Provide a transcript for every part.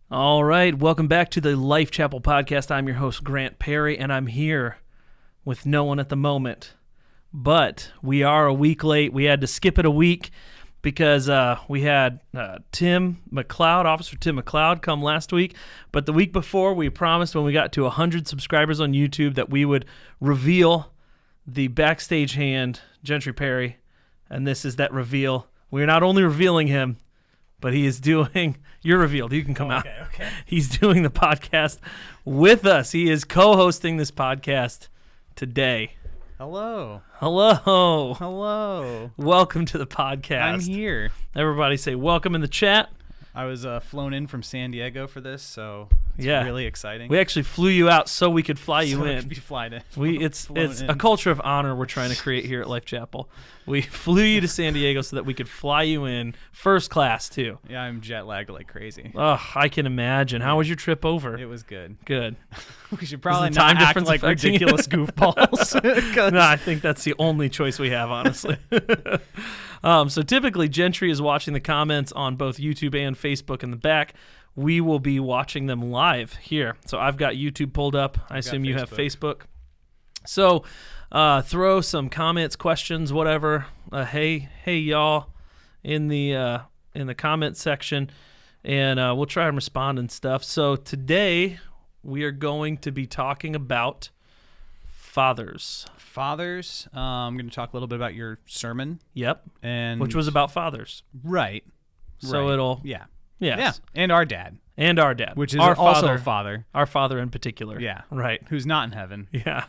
All right, welcome back to the Life Chapel podcast. I'm your host, Grant Perry, and I'm here with no one at the moment. But we are a week late. We had to skip it a week because we had Officer Tim McLeod, come last week. But the week before, we promised when we got to 100 subscribers on YouTube that we would reveal the backstage hand, Gentry Perry. And this is that reveal. We're not only revealing him, but he is doing, you're revealed, you can come out. Okay. He's doing the podcast with us. He is co-hosting this podcast today. Hello. Welcome to the podcast. I'm here. Everybody say welcome in the chat. I was flown in from San Diego for this, so it's really exciting. We actually flew you out so we could fly you in. Be flying in. It's a culture of honor we're trying to create here at Life Chapel. We flew you to San Diego so that we could fly you in first class too. Yeah, I'm jet lagged like crazy. Oh, I can imagine. How was your trip over? It was good. Good. We should probably not act like ridiculous goofballs. No, I think that's the only choice we have, honestly. So typically, Gentry is watching the comments on both YouTube and Facebook in the back. We will be watching them live here. So I've got YouTube pulled up. I assume you have Facebook. So throw some comments, questions, whatever. Hey, y'all, in the comment section, and we'll try and respond and stuff. So today we are going to be talking about fathers. I'm going to talk a little bit about your sermon. Yep. And which was about fathers. Right. So it'll Yes. Yeah. And our dad. Which is our also father. Our father in particular. Yeah. Right. Who's not in heaven. Yeah.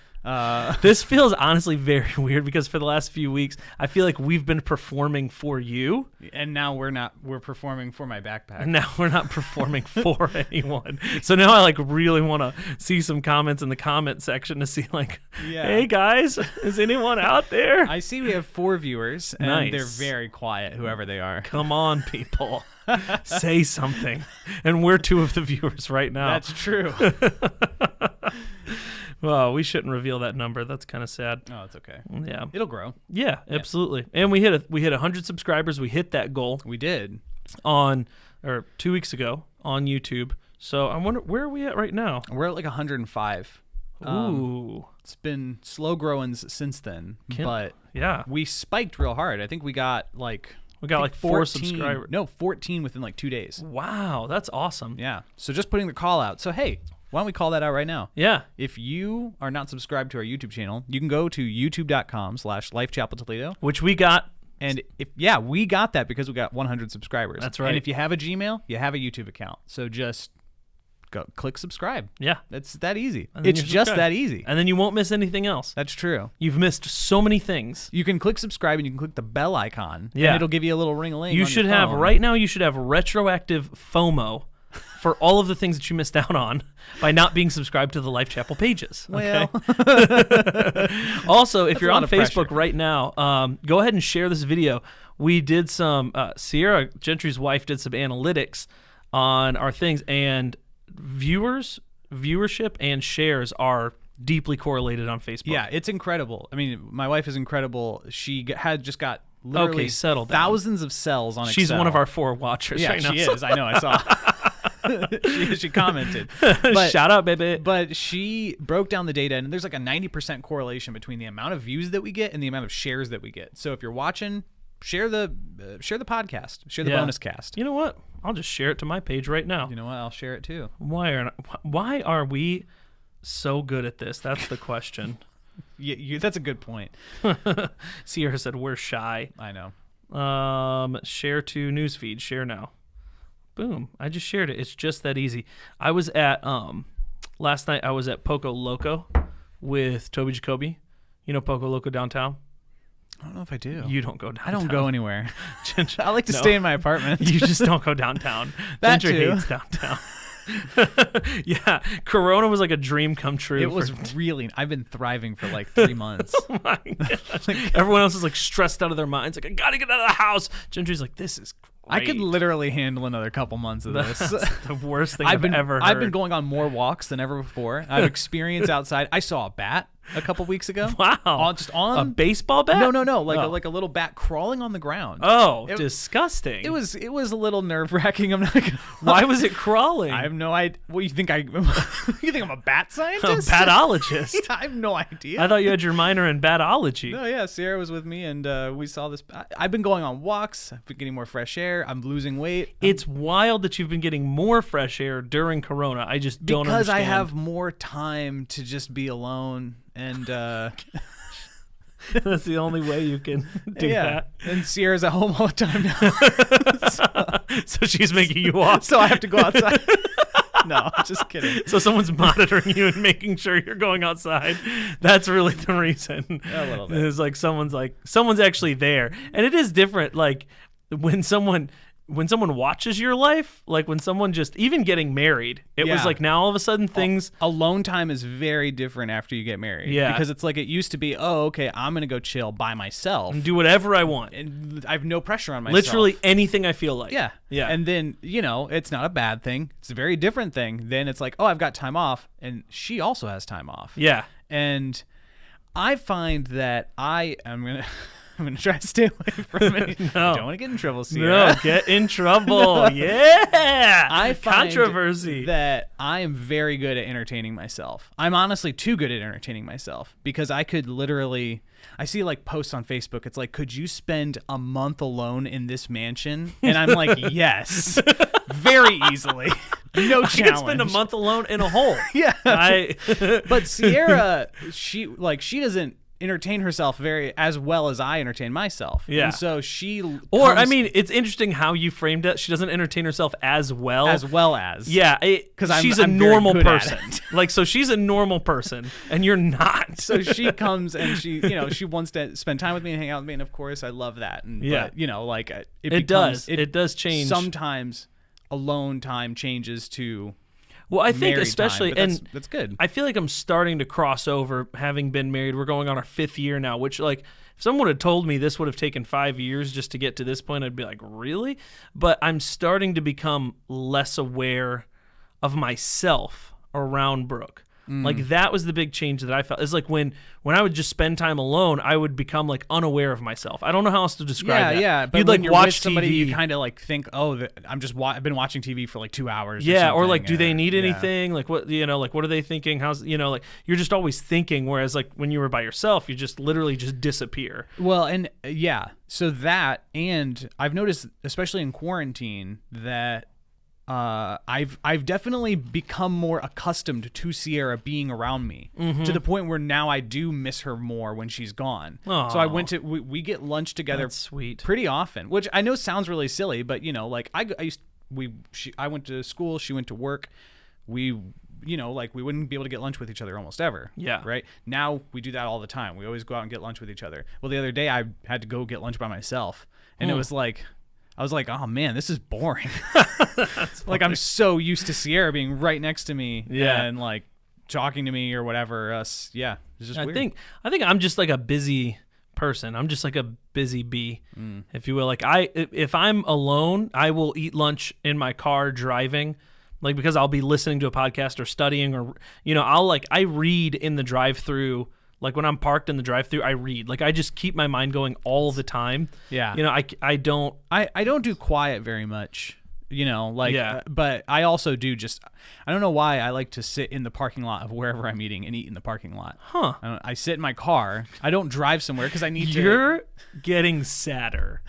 This feels honestly very weird because for the last few weeks, I feel like we've been performing for you. And now we're performing for my backpack. Now we're not performing for anyone. So now I really want to see some comments in the comment section to see hey guys, is anyone out there? I see we have 4 viewers and Nice. they're very quiet, whoever they are. Come on, people. Say something. And we're 2 of the viewers right now. That's true. Well, we shouldn't reveal that number. That's kind of sad. Oh, it's okay. Yeah. It'll grow. Yeah, absolutely. And we hit 100 subscribers. We hit that goal. We did. 2 weeks ago on YouTube. So I wonder, where are we at right now? We're at 105. Ooh. It's been slow growing since then, but yeah, we spiked real hard. I think we got 4 subscribers. No, 14 within 2 days. Wow, that's awesome. Yeah. So just putting the call out. So hey, why don't we call that out right now? Yeah. If you are not subscribed to our YouTube channel, you can go to youtube.com/LifeChapelToledo. Which we got. And we got that because we got 100 subscribers. That's right. And if you have a Gmail, you have a YouTube account. So just click subscribe. Yeah. It's that easy. It's just subscribed. that easy. And then you won't miss anything else. That's true. You've missed so many things. You can click subscribe and you can click the bell icon. Yeah. And it'll give you a little ring-a-ling. You on should your have, phone. right now, you should have retroactive FOMO for all of the things that you missed out on by not being subscribed to the Life Chapel pages. Okay? Well. Also, if you're on Facebook pressure. right now, go ahead and share this video. We did some, Sierra, Gentry's wife, did some analytics on our things, and viewership and shares are deeply correlated on Facebook. Yeah, it's incredible. I mean, my wife is incredible. She had just got literally settle down. thousands of cells on Excel. She's one of our 4 watchers right now. Yeah, she is. I know. I saw. she commented. But, shout out, baby. But she broke down the data, and there's a 90% correlation between the amount of views that we get and the amount of shares that we get. So if you're watching, share the podcast, share the Bonuscast. You know what? I'll just share it to my page right now. You know what? I'll share it too. Why are we so good at this? That's the question. That's a good point. Sierra said we're shy. I know. Share to newsfeed. Share now. Boom. I just shared it. It's just that easy. I was at last night. I was at Poco Loco with Toby Jacoby. You know Poco Loco downtown? I don't know if I do. You don't go downtown. I don't go anywhere. I like to stay in my apartment. You just don't go downtown. That Gentry too. hates downtown. Yeah, Corona was like a dream come true. It was really. I've been thriving for 3 months. Oh my gosh. Everyone else is stressed out of their minds. I gotta get out of the house. Gentry's like, this is I could literally handle another couple months of this. That's the worst thing I've ever heard. I've been going on more walks than ever before. I've experienced outside. I saw a bat a couple weeks ago. Wow. Just on a baseball bat? No. Like a little bat crawling on the ground. Oh, disgusting. It was a little nerve-wracking. I'm not gonna Why was it crawling? I have no idea. What, you think I'm a bat scientist? A batologist. Yeah, I have no idea. I thought you had your minor in batology. No, yeah, Sierra was with me, and we saw this. I've been going on walks. I've been getting more fresh air. I'm losing weight. It's wild that you've been getting more fresh air during Corona. I just don't understand. Because I have more time to just be alone, and that's the only way you can do that. And Sierra's at home all the time now. So she's making you walk. So I have to go outside. No, just kidding. So someone's monitoring you and making sure you're going outside. That's really the reason. A little bit. It's like someone's actually there. And it is different, like when someone watches your life, like when someone just even getting married, it was like now all of a sudden things alone time is very different after you get married. Yeah. Because it's like it used to be, oh, okay, I'm gonna go chill by myself and do whatever I want. And I have no pressure on myself. Literally anything I feel like. Yeah. Yeah. And then, it's not a bad thing. It's a very different thing. Then it's like, oh, I've got time off, and she also has time off. Yeah. And I find that I'm gonna try to stay away from it. No. Don't want to get in trouble, Sierra. No, get in trouble. Yeah. I find controversy. That I am very good at entertaining myself. I'm honestly too good at entertaining myself because I could literally. I see like posts on Facebook. It's like, could you spend a month alone in this mansion? And I'm like, yes, very easily. No challenge. I could spend a month alone in a hole. Yeah. But Sierra, she doesn't entertain herself very as well as I entertain myself. Yeah. And so it's interesting how you framed it. She doesn't entertain herself as well. Yeah. Because she's a normal person. Like, so she's a normal person and you're not. So she comes and she wants to spend time with me and hang out with me. And of course I love that. And, yeah. But, it does change. Sometimes alone time changes to Well, I think especially, time, and that's good. I feel like I'm starting to cross over, having been married. We're going on our 5th year now, which, like, if someone had told me this would have taken 5 years just to get to this point, I'd be like, really? But I'm starting to become less aware of myself around Brooke. Like, that was the big change that I felt. It's like when I would just spend time alone, I would become like unaware of myself. I don't know how else to describe that. Yeah, but you'd when like you're watch with somebody, TV. you kind of like think, oh, I've been watching TV for like 2 hours. Yeah, or like, do they need anything? Like, what like what are they thinking? How's like you're just always thinking. Whereas like when you were by yourself, you just literally just disappear. Well, and so that, and I've noticed, especially in quarantine, that. I've definitely become more accustomed to Sierra being around me to the point where now I do miss her more when she's gone. Aww. So I went to we get lunch together. That's sweet. Pretty often, which I know sounds really silly, but like I went to school, she went to work. We wouldn't be able to get lunch with each other almost ever. Yeah. Right. Now we do that all the time. We always go out and get lunch with each other. Well, the other day I had to go get lunch by myself, and it was like. I was like, oh man, this is boring. Like, I'm so used to Sierra being right next to me and like talking to me or whatever. It's just weird. I think I'm just like a busy person. I'm just like a busy bee, if you will. Like if I'm alone, I will eat lunch in my car driving, like because I'll be listening to a podcast or studying or I read in the drive-through. Like when I'm parked in the drive-thru, I read. Like I just keep my mind going all the time. Yeah. I don't do quiet very much. But I also do I don't know why I like to sit in the parking lot of wherever I'm eating and eat in the parking lot. Huh. I sit in my car. I don't drive somewhere because I need to. You're getting sadder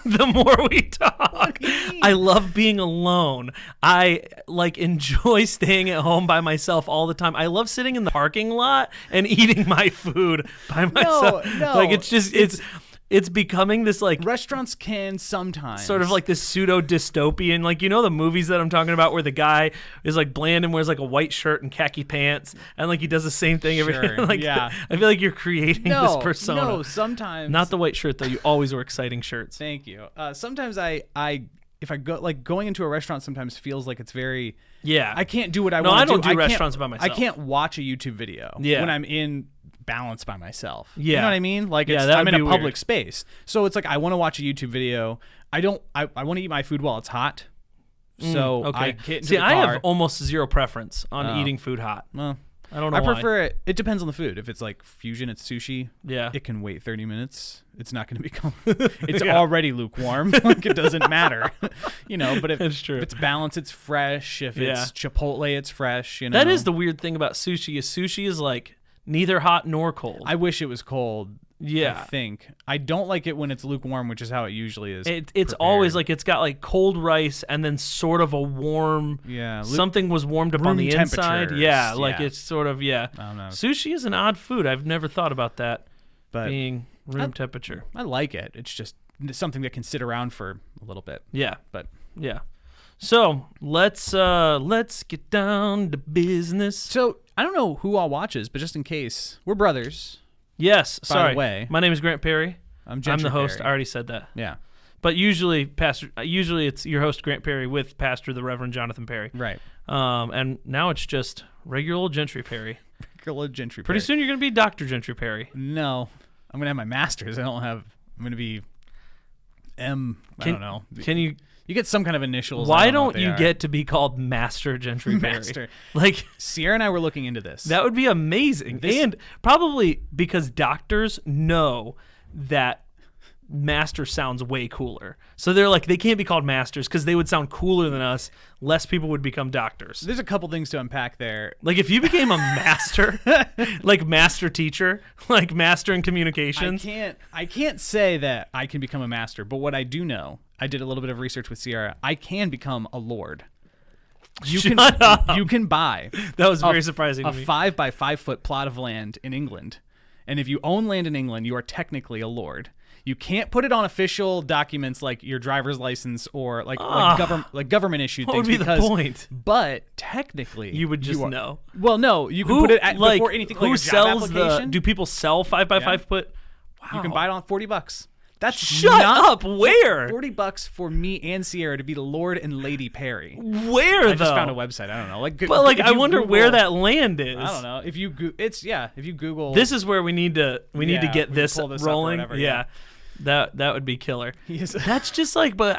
the more we talk. I love being alone. I enjoy staying at home by myself all the time. I love sitting in the parking lot and eating my food by myself. No. Like it's becoming this like restaurants can sometimes sort of like this pseudo dystopian, like the movies that I'm talking about where the guy is like bland and wears like a white shirt and khaki pants and like he does the same thing every day. I feel like you're creating this persona. No, sometimes not the white shirt though. You always wear exciting shirts. Thank you. Sometimes if I go like going into a restaurant sometimes feels like it's very I can't do what I want to do. No, I don't do restaurants by myself. I can't watch a YouTube video when I'm in balance by myself. Yeah. You know what I mean? Like, Yeah, that I'm would in be a public weird. space. So it's like I want to watch a YouTube video. I want to eat my food while it's hot. So Okay. I get into See, the I car. have almost zero preference on eating food hot. Well, I don't know I why. prefer it. It depends on the food. If it's like fusion, it's sushi. Yeah. It can wait 30 minutes. It's not going to become. It's already lukewarm. Like, it doesn't matter. You know, but if, That's true. if it's balanced, it's fresh. If Yeah. it's Chipotle, it's fresh. You know, That is the weird thing about sushi is like neither hot nor cold. I wish it was cold. Yeah. I think I don't like it when it's lukewarm, which is how it usually is. It's prepared. always like it's got like cold rice and then sort of a warm. Yeah, Something was warmed up on room the inside. temperatures, Yeah, like yeah. it's sort of yeah. I don't know. Sushi is an odd food. I've never thought about that But being room temperature. I like it. It's just something that can sit around for a little bit. Yeah, But yeah. So let's get down to business. so I don't know who all watches, but just in case, we're brothers. Yes, By sorry. the way, My name is Grant Perry. I'm the host. I Perry. already said that. Yeah, But usually it's your host Grant Perry with Pastor the Reverend Jonathan Perry. right. And now it's just regular old Gentry Perry. Girl of Gentry. Pretty Perry. soon you're gonna be Dr. Gentry Perry. No, I'm gonna have my master's. I'm gonna be M. I don't know. Can you? You get some kind of initials. I Why know what don't they you are. get to be called Master Gentry Perry? Master? Like Sierra and I were looking into this. that would be amazing, and probably because doctors know that Master sounds way cooler, so they're like they can't be called masters because they would sound cooler than us. Less people would become doctors. There's a couple things to unpack there. Like if you became a master, like master teacher, like master in communications. I can't say that I can become a master, but what I do know, I did a little bit of research with Sierra. I can become a lord. Shut up. You can buy That was very surprising a to me. 5 by 5 foot plot of land in England, and if you own land in England, you are technically a lord. You can't put it on official documents like your driver's license or like government issued What things. would be the point? But technically, You would just know. Well, no, you can put it at, like before anything. who like a job sells application. do people sell 5 by 5 foot? Wow. You can buy it on $40. That's Shut not up. Where? $40 for me and Sierra to be the Lord and Lady Perry. Where I though? just found a website. I don't know. Like, But like if I you wonder Google- where that land is. I don't know. If you if you Google This is where we need to Yeah, get we can this pull this up or rolling. whatever, yeah. That would be killer. Yes. That's just like but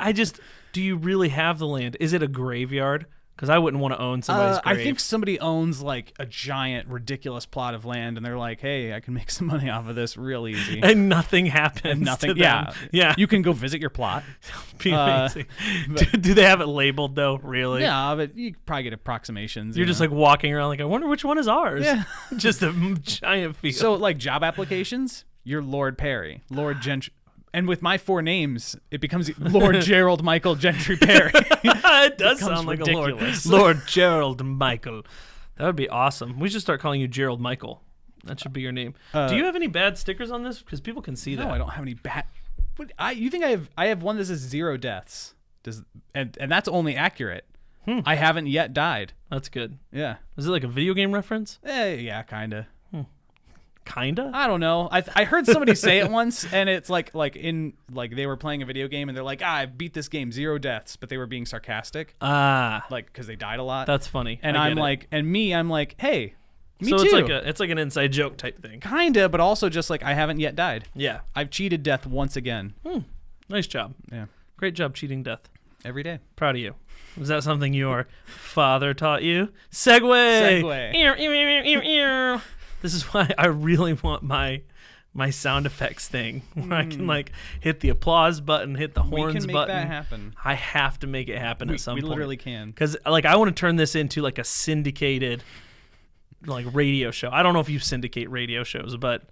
do you really have the land? Is it a graveyard? Cuz I wouldn't want to own somebody's grave. I think somebody owns like a giant, ridiculous plot of land, and they're like, "Hey, I can make some money off of this real easy." and nothing happens. Nothing. To them. Yeah. You can go visit your plot. Be amazing. Do they have it labeled though? Really? Yeah, but you probably get approximations. You're just like walking around like I wonder which one is ours. Yeah. Just a giant field. so like job applications. You're Lord Perry, Lord Gentry. And with my 4 names, it becomes Lord Gerald Michael Gentry Perry. It does becomes sound like ridiculous. a Lord Gerald Michael. That would be awesome. We should start calling you Gerald Michael. That should be your name. Do you have any bad stickers on this? Because people can see No, that. I don't have any bad. You think I have one that says 0 deaths? And that's only accurate. I haven't yet died. That's good. Yeah. Is it like a video game reference? Yeah, kinda. Kinda. I don't know. I heard somebody say it once, and it's like they were playing a video game, and they're like, I beat this game, 0 deaths, but they were being sarcastic, Ah, like because they died a lot. that's funny. and I I'm get it. like, I'm like, hey, me so too. it's like an inside joke type thing. Kinda, but also just like I haven't yet died. Yeah. I've cheated death once again. Nice job. Yeah, Great job cheating death. every day. Proud of you. Was that something your father taught you? Segway. Segway. Ear, ear, ear, ear, ear. This is why I really want my sound effects thing where I can like hit the applause button, hit the horns we can make button. that happen. I have to make it happen at some We point. literally can. Because like I want to turn this into like a syndicated like radio show. I don't know if you syndicate radio shows, but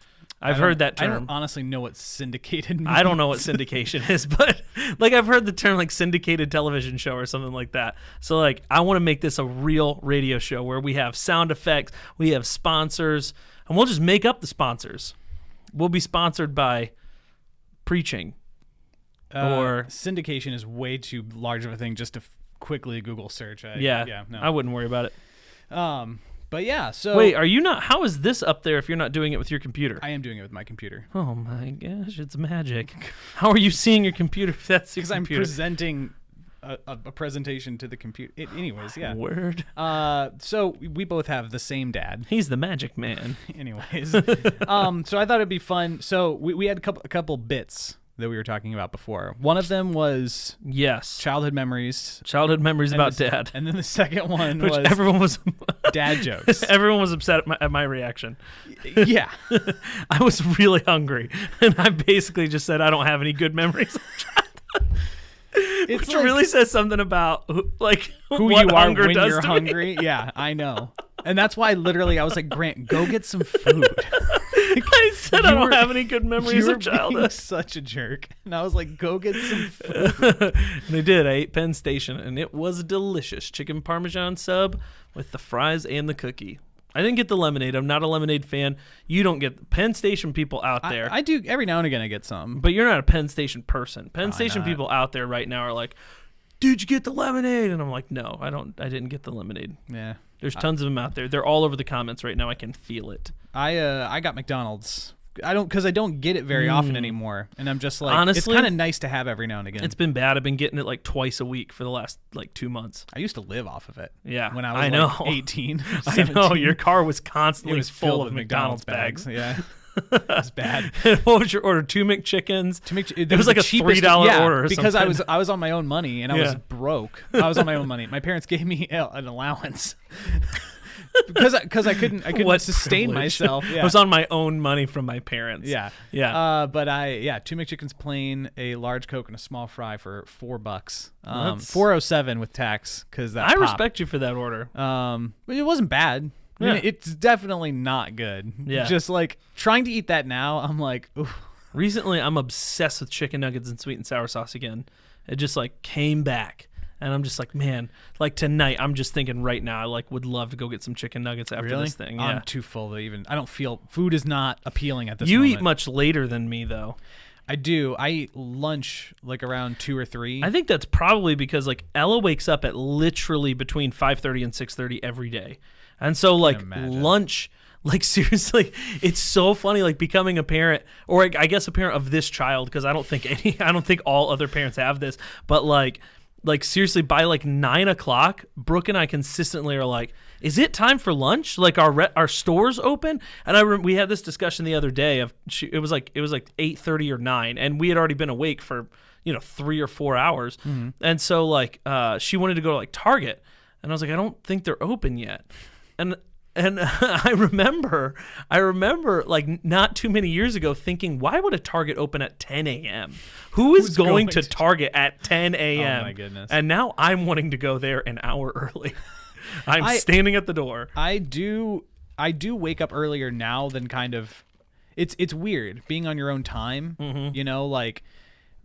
I've heard that I term. don't honestly know what syndicated means. I don't know what syndication is, but like I've heard the term like syndicated television show or something like that. So like I want to make this a real radio show where we have sound effects, we have sponsors, and we'll just make up the sponsors. We'll be sponsored by preaching. Or syndication is way too large of a thing just to quickly Google search. yeah, no. I wouldn't worry about it. But yeah, so Wait, are you not? How is this up there if you're not doing it with your computer? I am doing it with my computer Oh my gosh, it's magic. How are you seeing your computer if that's your because I'm computer? presenting a presentation to the computer. Anyways, yeah. Word. So we both have the same dad. He's the magic man. Anyways, so I thought it'd be fun. So we had a couple bits that we were talking about before. One of them was childhood memories about dad, and then the second one which was everyone was dad jokes. Everyone was upset at my reaction. Yeah. I was really hungry, and I basically just said I don't have any good memories of childhood. Which really says something about who what you are hunger when does you're to hungry. Me. Yeah, I know. And that's why I was like, Grant, go get some food. I said I don't have any good memories of childhood. Being such a jerk. And I was like, go get some food. And I did. I ate Penn Station, and it was delicious. Chicken Parmesan sub with the fries and the cookie. I didn't get the lemonade. I'm not a lemonade fan. You don't get Penn Station people out there. I do. Every now and again I get some. But you're not a Penn Station person. Penn Station people out there right now are like, did you get the lemonade? And I'm like, no, I didn't get the lemonade. Yeah. There's tons of them out there. They're all over the comments right now. I can feel it. I got McDonald's. Because I don't get it very often anymore, and I'm just like, honestly, it's kind of nice to have every now and again. It's been bad. I've been getting it like twice a week for the last 2 months. I used to live off of it. Yeah, when I was 18. I know your car was constantly full of McDonald's bags. Yeah. That's bad. What was your order? 2 McChickens? It was like a $3 order or because something. I was on my own money and I was broke. I was on my own money. My parents gave me an allowance. Because I couldn't sustain myself. Yeah. I was on my own money from my parents. Yeah. But 2 McChickens plain, a large Coke, and a small fry for $4. $4.07 with tax. Because I respect you for that order. But it wasn't bad. I mean, it's definitely not good. Yeah. Just like trying to eat that now, I'm like, ooh. Recently, I'm obsessed with chicken nuggets and sweet and sour sauce again. It just like came back. And I'm just like, man, like tonight, I'm just thinking right now, I like would love to go get some chicken nuggets after this thing. Yeah. I'm too full to even. I don't feel food is not appealing at this moment. You moment. eat much later than me, though. I do. I eat lunch like around 2 or 3. I think that's probably because like Ella wakes up at literally between 5:30 and 6:30 every day, and so like lunch. Like seriously, it's so funny. Like becoming a parent, or I guess a parent of this child, because I don't think all other parents have this, but like seriously, by like 9 o'clock, Brooke and I consistently are like, "Is it time for lunch? Like our stores open?" And we had this discussion the other day of it was like 8:30 or 9, and we had already been awake for 3 or 4 hours, and so like she wanted to go to like Target, and I was like, "I don't think they're open yet," and I remember like not too many years ago thinking, why would a Target open at 10 a.m.? Who's going to Target at 10 a.m.? Oh my goodness. And now I'm wanting to go there an hour early. I'm standing at the door. I do wake up earlier now than kind of, it's weird being on your own time, like,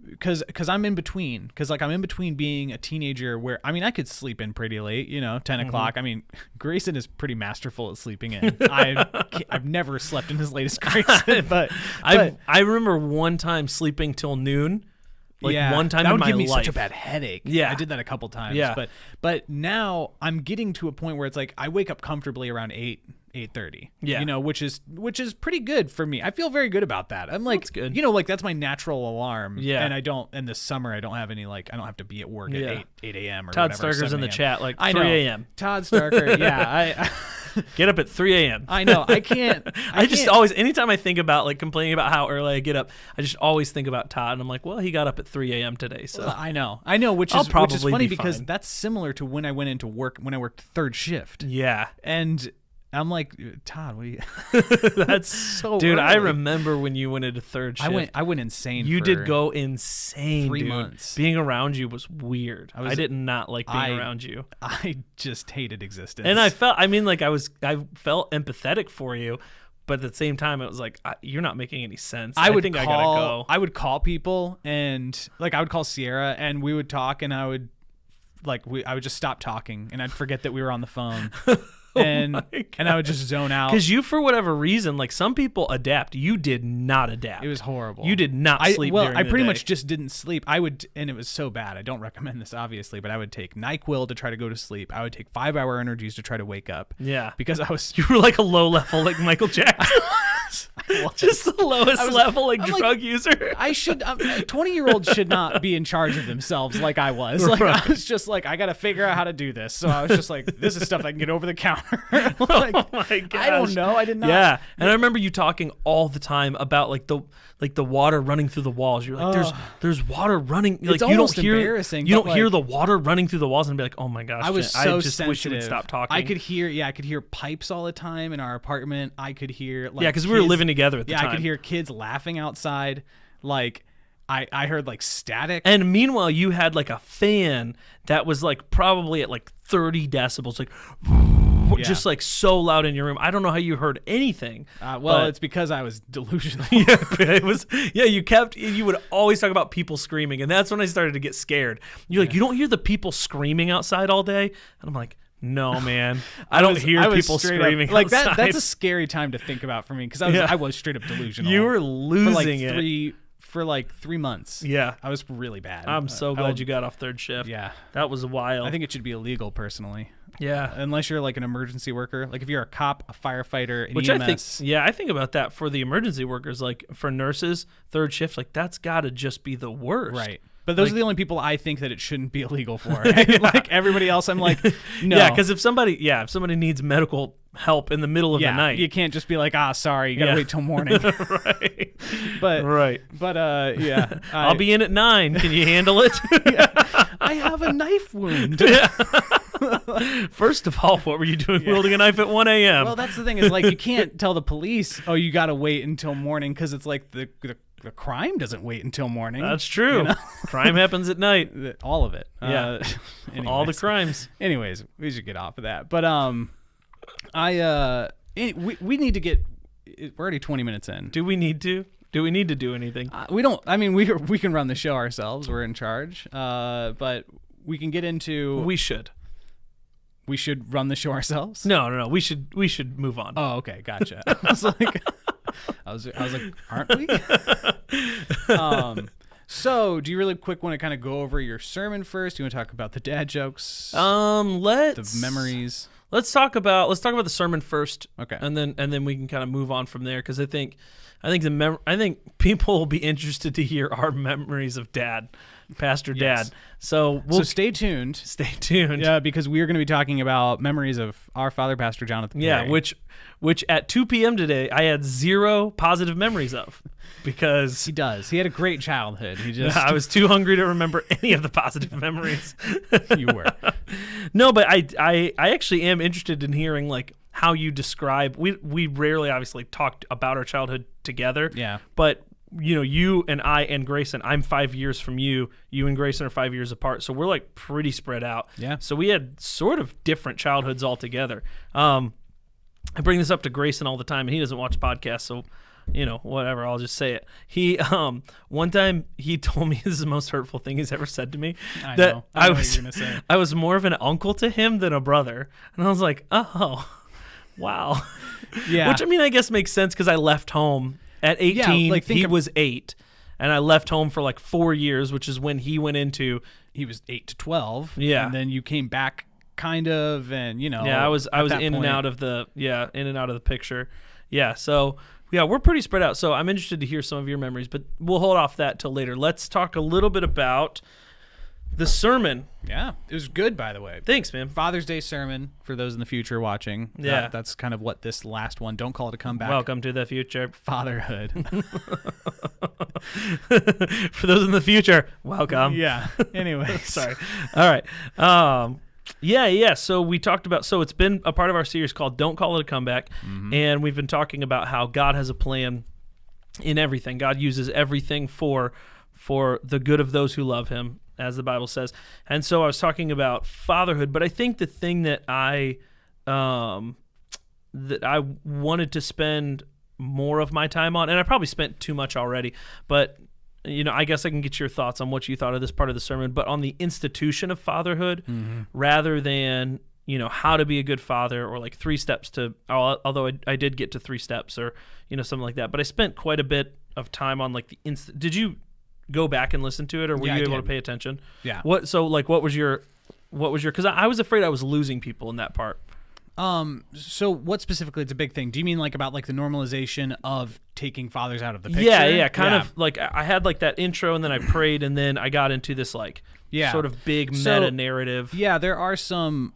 because I'm in between. Because like I'm in between being a teenager where I could sleep in pretty late, 10 o'clock. I mean, Grayson is pretty masterful at sleeping in. I've never slept in as late as Grayson, but I remember one time sleeping till noon. One time that in would my give me life. such a bad headache. Yeah, I did that a couple times. Yeah, but now I'm getting to a point where it's like I wake up comfortably around 8:30. Yeah, which is pretty good for me. I feel very good about that. I'm like, that's good. Like that's my natural alarm. Yeah, and I don't in the summer I don't have any I don't have to be at work at 8 a.m. or Todd whatever. Starker's in the chat like 3 a.m. Todd Starker. Yeah, get up at 3 a.m. I know. I can't. I just always, anytime I think about like complaining about how early I get up, I just always think about Todd, and I'm like, well, he got up at 3 a.m. today, so I know, which is funny because that's similar to when I went into work when I worked third shift. Yeah, and I'm like, Todd, what are you? That's so dude, early. I remember when you went into third shift. I went insane. You did go insane, 3 dude. months. Being around you was weird. I did not like being around you. I just hated existence. And I felt I felt empathetic for you, but at the same time it was like you're not making any sense. I gotta go. I would call people, and like I would call Sierra, and we would talk, and I would just stop talking, and I'd forget that we were on the phone. And I would just zone out. Because you, for whatever reason, like some people adapt. You did not adapt. It was horrible. You did not sleep during the day. I pretty much just didn't sleep. And it was so bad. I don't recommend this, obviously, but I would take NyQuil to try to go to sleep. I would take 5-hour energies to try to wake up. Yeah. Because you were like a low level, like Michael Jackson. I Just the lowest level I'm drug user. I should 20-year-olds should not be in charge of themselves like I was. Like I was just like, I got to figure out how to do this. So I was just like, this is stuff I can get over the counter. Like, oh my gosh. I don't know. I did not. Yeah, and I remember you talking all the time about the water running through the walls. You're like, there's water running. Like, it's almost embarrassing. You don't hear the water running through the walls and be like, oh my gosh. I was so I just sensitive. wish you would stop talking. I could hear pipes all the time in our apartment. I could hear because we were living together at the time. I could hear kids laughing outside. Like I heard static. And meanwhile, you had a fan that was probably at 30 decibels, just so loud in your room. I don't know how you heard anything. It's because I was delusional. It was. Yeah, you would always talk about people screaming, and that's when I started to get scared. You're like, you don't hear the people screaming outside all day, and I'm like, no, man, I don't hear people screaming outside. That's a scary time to think about for me because I was straight up delusional. You were losing it. For 3 months. Yeah. I was really bad. I'm so glad you got off third shift. Yeah. That was wild. I think it should be illegal personally. Yeah. Unless you're an emergency worker. If you're a cop, a firefighter, an Which EMS. I think about that for the emergency workers. For nurses, third shift, that's got to just be the worst. Right. But those are the only people I think that it shouldn't be illegal for. Everybody else, I'm like, no. Yeah, because if somebody needs medical help in the middle of the night, you can't just be like, sorry, you gotta wait till morning. Right. But I'll be in at 9. Can you handle it? I have a knife wound. First of all, what were you doing wielding a knife at 1 a.m.? Well, that's the thing is you can't tell the police, you gotta wait until morning because it's the crime doesn't wait until morning. That's true. Crime happens at night. All of it. Yeah. All the crimes. Anyways, we should get off of that. But we need to get. We're already 20 minutes in. Do we need to? Do we need to do anything? We don't. I mean, we can run the show ourselves. We're in charge. But we can get into. We should. We should run the show ourselves. No. We should move on. Oh, okay, gotcha. I was like, aren't we? So, do you really quick want to kind of go over your sermon first? Do you want to talk about the dad jokes? The memories. Let's talk about the sermon first. Okay. And then we can kind of move on from there because I think people will be interested to hear our memories of Pastor Dad. So stay tuned. Stay tuned. Yeah, because we are going to be talking about memories of our father, Pastor Jonathan Perry. Yeah, which at 2 p.m. today I had 0 positive memories of because he does. He had a great childhood. I was too hungry to remember any of the positive memories. You were. No, but I actually am interested in hearing how you describe. We rarely obviously talked about our childhood together. Yeah. But you and I and Grayson, I'm 5 years from you. You and Grayson are 5 years apart, so we're pretty spread out. Yeah. So we had sort of different childhoods altogether. I bring this up to Grayson all the time, and he doesn't watch podcasts, so whatever. I'll just say it. He one time he told me this is the most hurtful thing he's ever said to me. I know what you're gonna say. I was more of an uncle to him than a brother, and I was like, oh, wow. Yeah. Which I guess makes sense because I left home. At 18, he was 8, and I left home for 4 years, which is when he went into. He was 8 to 12. Yeah, and then you came back, kind of, and Yeah, I was in and out of the picture. Yeah, so we're pretty spread out. So I'm interested to hear some of your memories, but we'll hold off that till later. Let's talk a little bit about the sermon. Yeah, it was good, by the way. Thanks, man. Father's Day sermon for those in the future watching. Yeah. That's kind of what this last one, don't call it a comeback. Welcome to the future. Fatherhood. For those in the future, welcome. Yeah. Anyway. Sorry. All right. Yeah. So we talked about, it's been a part of our series called Don't Call It a Comeback. Mm-hmm. And we've been talking about how God has a plan in everything. God uses everything for the good of those who love him, as the Bible says. And so I was talking about fatherhood, but I think the thing that I wanted to spend more of my time on, and I probably spent too much already, but I guess I can get your thoughts on what you thought of this part of the sermon, but on the institution of fatherhood, mm-hmm. rather than how to be a good father, or 3 steps to, although I did get to 3 steps, or something like that, but I spent quite a bit of time on did you go back and listen to it, or were you able to pay attention? Yeah. What was your because I was afraid I was losing people in that part. So what specifically is a big thing? Do you mean like about like the normalization of taking fathers out of the picture? Yeah, kind of like I had like that intro and then I prayed and then I got into this like sort of big meta narrative. Yeah, there are some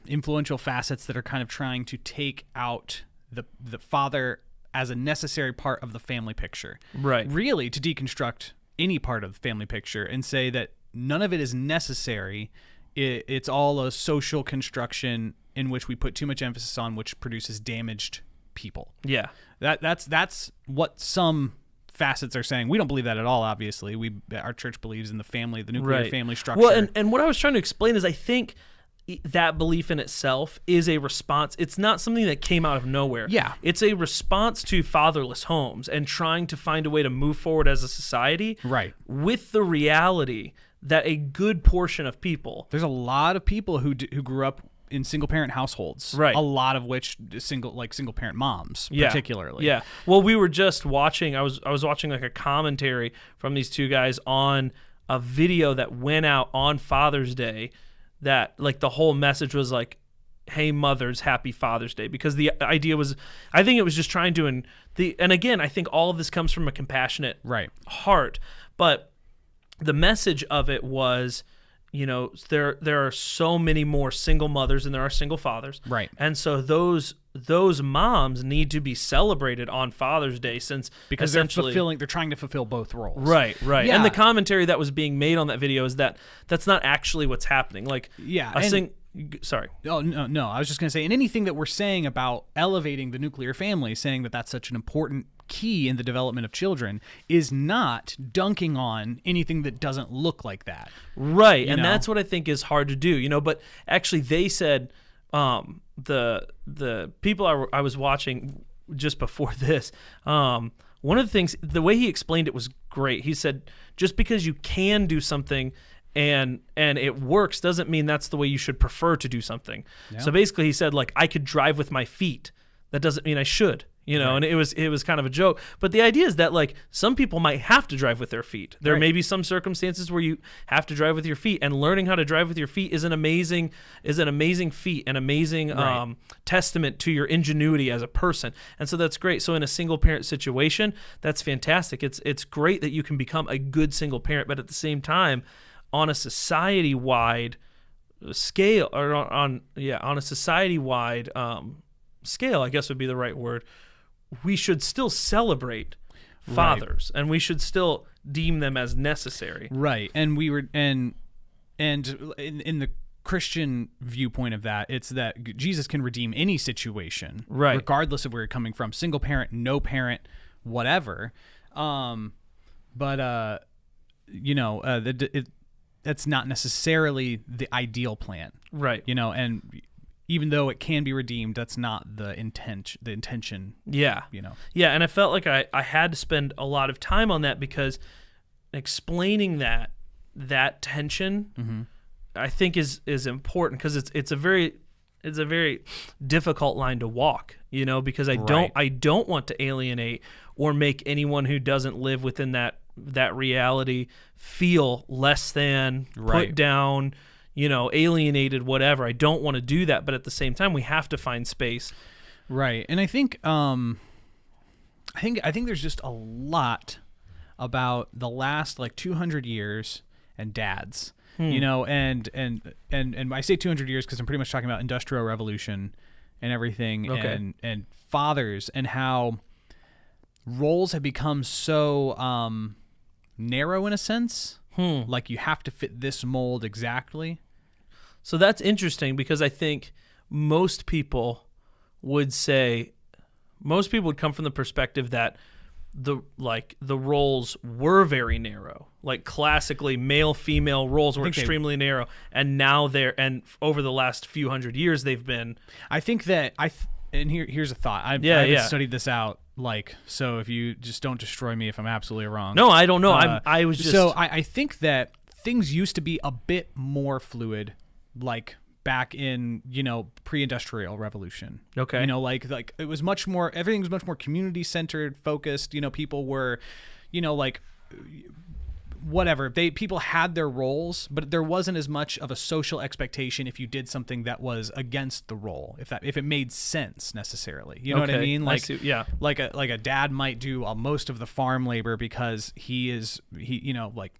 influential facets that are kind of trying to take out the father as a necessary part of the family picture. Right. Really to deconstruct any part of the family picture and say that none of it is necessary. It's all a social construction in which we put too much emphasis on, which produces damaged people. Yeah. That's what some facets are saying. We don't believe that at all, obviously. Our church believes in the family, the nuclear family structure. Well, and what I was trying to explain is I think that belief in itself is a response. It's not something that came out of nowhere. Yeah. It's a response to fatherless homes and trying to find a way to move forward as a society. Right. With the reality that a good portion of people. There's a lot of people who grew up in single parent households. Right. A lot of which single parent moms, particularly. Yeah. Well, we were just watching. I was watching like a commentary from these two guys on a video that went out on Father's Day. That like the whole message was like, "Hey mothers, happy Father's Day," because the idea was, I think it was just trying to and again, I think all of this comes from a compassionate heart, but the message of it was, there are so many more single mothers than there are single fathers, right? And so those moms need to be celebrated on Father's Day because they're trying to fulfill both roles. Right. Yeah. And the commentary that was being made on that video is that that's not actually what's happening. Like, sorry. Oh, no. I was just going to say, and anything that we're saying about elevating the nuclear family, saying that that's such an important key in the development of children, is not dunking on anything that doesn't look like that. Right. And that's what I think is hard to do, but actually they said, the people I was watching just before this, one of the things, the way he explained it was great. He said, just because you can do something and it works doesn't mean that's the way you should prefer to do something. Yeah. So basically he said, like, I could drive with my feet. That doesn't mean I should. And it was kind of a joke. But the idea is that, like, some people might have to drive with their feet. There may be some circumstances where you have to drive with your feet, and learning how to drive with your feet is an amazing feat, an amazing testament to your ingenuity as a person. And so that's great. So in a single parent situation, that's fantastic. It's great that you can become a good single parent, but at the same time, on a society-wide scale, or on a society-wide scale, I guess would be the right word, we should still celebrate fathers, and we should still deem them as necessary. Right. And we were and in the Christian viewpoint of that, it's that Jesus can redeem any situation, regardless of where you're coming from, single parent, no parent, whatever. That's not necessarily the ideal plan. Right. And even though it can be redeemed, that's not the intention. Yeah. Yeah, and I felt like I had to spend a lot of time on that because explaining that tension, I think is important, because it's a very difficult line to walk, because I don't want to alienate or make anyone who doesn't live within that reality feel less than, put down, alienated, whatever. I don't want to do that, but at the same time, we have to find space. Right. And I think there's just a lot about the last 200 years and dads, and I say 200 years because I'm pretty much talking about Industrial Revolution and everything, and fathers, and how roles have become so narrow in a sense. Like you have to fit this mold exactly. So that's interesting, because I think most people would come from the perspective that the roles were very narrow. Like classically, male-female roles were extremely narrow, and now and over the last few hundred years they've been. I think that here's a thought. I haven't studied this out. So if you just don't destroy me if I'm absolutely wrong. No, I don't know. I was just. So I think that things used to be a bit more fluid, like back in pre-industrial revolution. Okay. Like it was much more. Everything was much more community centered, focused. People were, whatever, people had their roles, but there wasn't as much of a social expectation if you did something that was against the role, if it made sense necessarily. You know what I mean? Like, like a dad might do most of the farm labor because he like,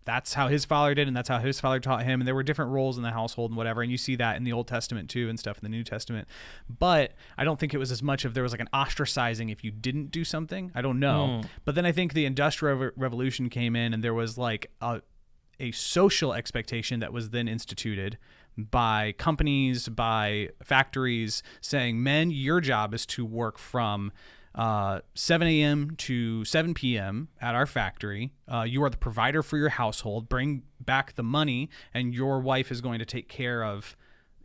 that's how his father did, and that's how his father taught him. And there were different roles in the household and whatever. And you see that in the Old Testament too, and stuff in the New Testament. But I don't think it was as much of there was like an ostracizing if you didn't do something. I don't know. But then I think the Industrial Revolution came in, and there was like a social expectation that was then instituted by companies, by factories, saying, men, your job is to work from 7 a.m. to 7 p.m. at our factory. You are the provider for your household. Bring back the money, and your wife is going to take care of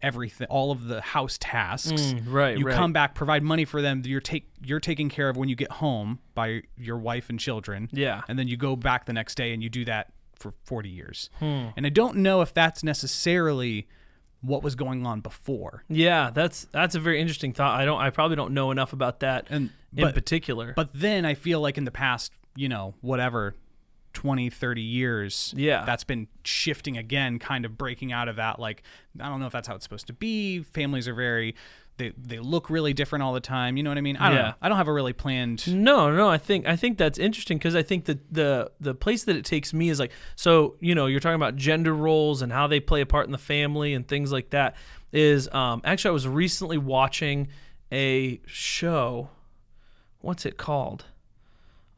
everything, all of the house tasks. You come back, provide money for them. You're taken care of when you get home by your wife and children. Yeah. And then you go back the next day and you do that for 40 years. And I don't know if that's necessarily what was going on before. Yeah, that's a very interesting thought. I probably don't know enough about that in particular. But then I feel like in the past, 20, 30 years, that's been shifting again, kind of breaking out of that. Like, I don't know if that's how it's supposed to be. Families are they look really different all the time. You know what I mean? I don't know. I don't have a really planned. No. I think that's interesting, because I think that the place that it takes me is like, so, you're talking about gender roles and how they play a part in the family and things like that. Is actually, I was recently watching a show. What's it called?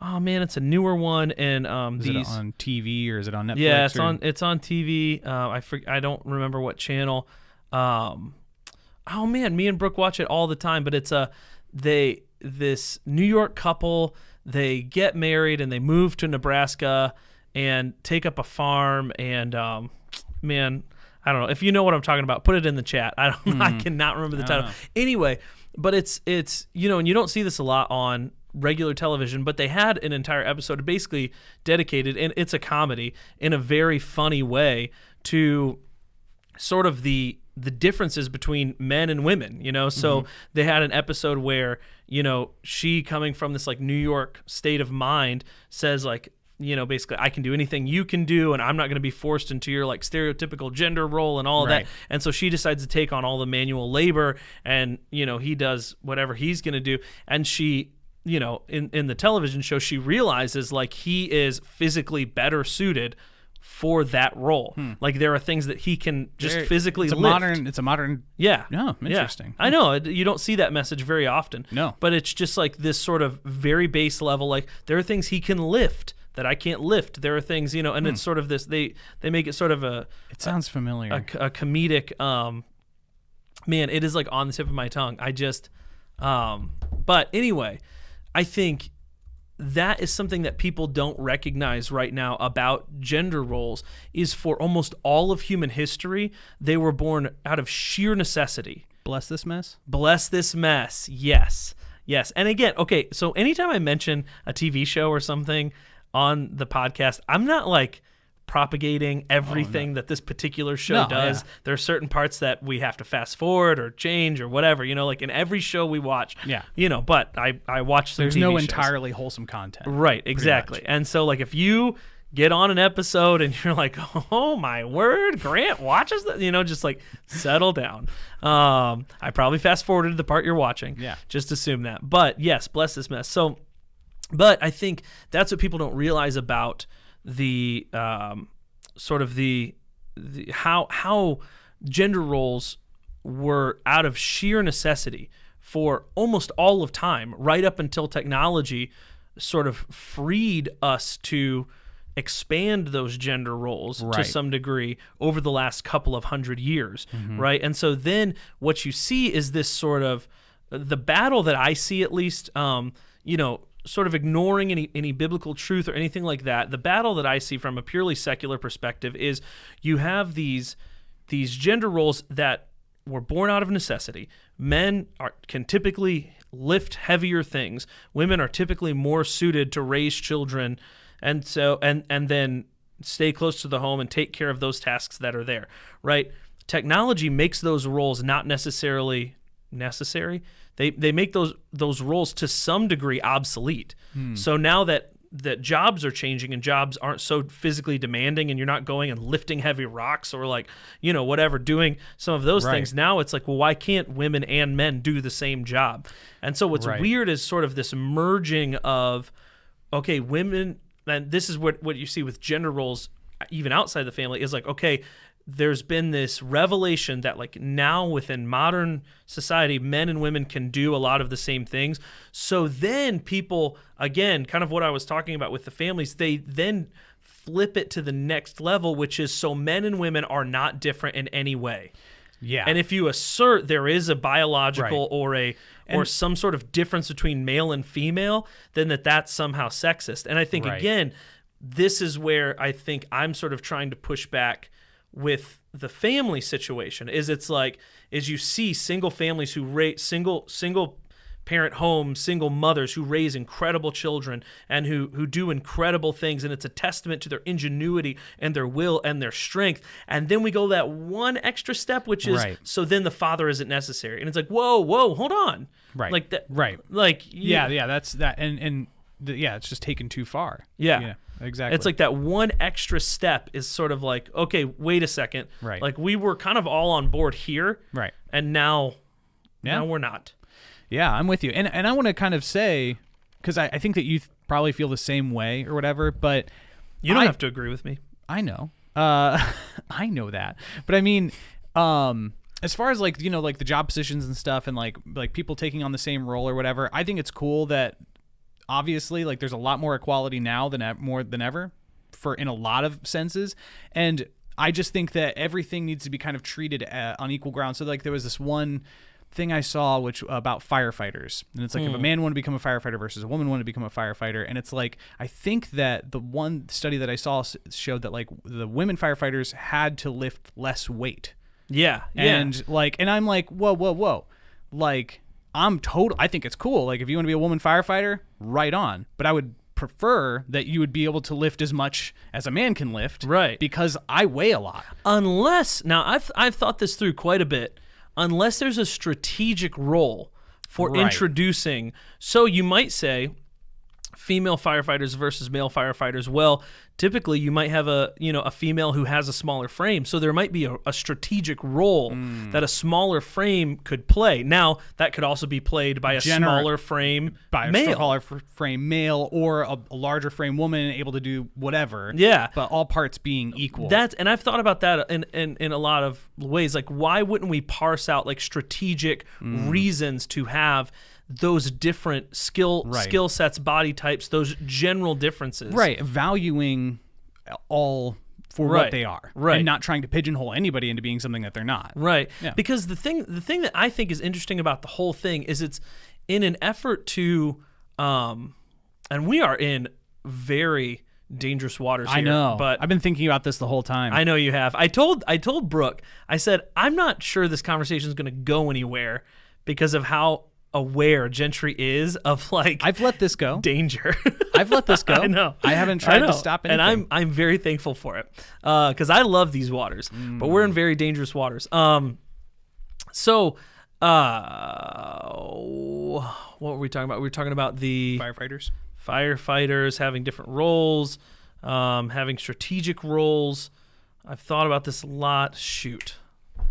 Oh man, it's a newer one, and is it on TV or is it on Netflix? Yeah, it's on TV. I don't remember what channel. Oh man, me and Brooke watch it all the time. But it's this New York couple. They get married and they move to Nebraska and take up a farm. And man, I don't know if you know what I'm talking about. Put it in the chat. I cannot remember the title. Anyway, but it's and you don't see this a lot on regular television, but they had an entire episode basically dedicated, and it's a comedy in a very funny way, to sort of the differences between men and women, so they had an episode where, she, coming from this like New York state of mind, says like, basically, I can do anything you can do, and I'm not going to be forced into your like stereotypical gender role and all of that. And so she decides to take on all the manual labor, and he does whatever he's going to do, and she, in the television show, she realizes like he is physically better suited for that role. Like, there are things that he can just physically lift. It's a modern. Yeah. No, interesting. Yeah. I know. You don't see that message very often. No. But it's just like this sort of very base level, like, there are things he can lift that I can't lift. There are things, and it's sort of this, they make it sort of it sounds familiar. A comedic, man, it is like on the tip of my tongue. But anyway, I think that is something that people don't recognize right now about gender roles, is for almost all of human history, they were born out of sheer necessity. Bless this mess? Bless this mess, yes. Yes, and again, okay, so anytime I mention a TV show or something on the podcast, I'm not like propagating everything that this particular show does. Yeah. There are certain parts that we have to fast forward or change or whatever, like in every show we watch. Yeah. But I watch some TV shows. There's no entirely wholesome content. Right, exactly. And so like if you get on an episode and you're like, oh my word, Grant watches that, just like settle down. I probably fast forwarded the part you're watching. Yeah. Just assume that. But yes, bless this mess. So, but I think that's what people don't realize about the sort of the how gender roles were out of sheer necessity for almost all of time, right up until technology sort of freed us to expand those gender roles to some degree over the last couple of 100 years, right? And so then what you see is this sort of the battle that I see, at least, sort of ignoring any biblical truth or anything like that. The battle that I see from a purely secular perspective is you have these gender roles that were born out of necessity. Men can typically lift heavier things. Women are typically more suited to raise children, and so and then stay close to the home and take care of those tasks that are there, right? Technology makes those roles not necessarily necessary. They make those roles to some degree obsolete. So now that that jobs are changing and jobs aren't so physically demanding and you're not going and lifting heavy rocks or like, whatever, doing some of those things. Now it's like, well, why can't women and men do the same job? And so what's weird is sort of this merging of, okay, women, and this is what you see with gender roles even outside the family, is like, okay, there's been this revelation that like now within modern society, men and women can do a lot of the same things. So then people, again, kind of what I was talking about with the families, they then flip it to the next level, which is so men and women are not different in any way. Yeah. And if you assert there is a biological or some sort of difference between male and female, then that's somehow sexist. And I think, again, this is where I think I'm sort of trying to push back with the family situation. Is you see single families who raise single parent homes, single mothers who raise incredible children and who do incredible things, and it's a testament to their ingenuity and their will and their strength. And then we go that one extra step, which is so then the father isn't necessary, and it's like, whoa, hold on, like that, like that's that, and it's just taken too far. Yeah. Exactly. It's like that one extra step is sort of like, okay, wait a second. Right. Like we were kind of all on board here. Right. And now we're not. Yeah, I'm with you. And I want to kind of say, because I think that you probably feel the same way or whatever, but you don't have to agree with me. I know. I know that. But I mean, as far as like, like the job positions and stuff and like people taking on the same role or whatever, I think it's cool that obviously, like, there's a lot more equality now more than ever, in a lot of senses, and I just think that everything needs to be kind of treated on equal ground. So, like, there was this one thing I saw about firefighters, and it's like if a man wanted to become a firefighter versus a woman wanted to become a firefighter, and it's like I think that the one study that I saw showed that like the women firefighters had to lift less weight. Yeah, and I'm like, whoa, like. I think it's cool. Like, if you want to be a woman firefighter, right on. But I would prefer that you would be able to lift as much as a man can lift. Right. Because I weigh a lot. Now I've thought this through quite a bit. Unless there's a strategic role for introducing. So you might say female firefighters versus male firefighters. Well, typically you might have a female who has a smaller frame, so there might be a strategic role that a smaller frame could play. Now that could also be played by a smaller frame male or a larger frame woman able to do whatever. Yeah, but all parts being equal. And I've thought about that in a lot of ways. Like, why wouldn't we parse out like strategic reasons to have those different skill sets, body types, those general differences. Right. Valuing all for what they are. Right. And not trying to pigeonhole anybody into being something that they're not. Right. Yeah. Because the thing that I think is interesting about the whole thing is it's in an effort to and we are in very dangerous waters here. I know. But I've been thinking about this the whole time. I know you have. I told Brooke, I said, I'm not sure this conversation is going to go anywhere because of how aware Gentry is of like I've let this go. Danger. I've let this go. I know. I haven't tried to stop anything. And I'm very thankful for it. Because I love these waters. But we're in very dangerous waters. So what were we talking about? We were talking about the firefighters having different roles, having strategic roles. I've thought about this a lot. Shoot.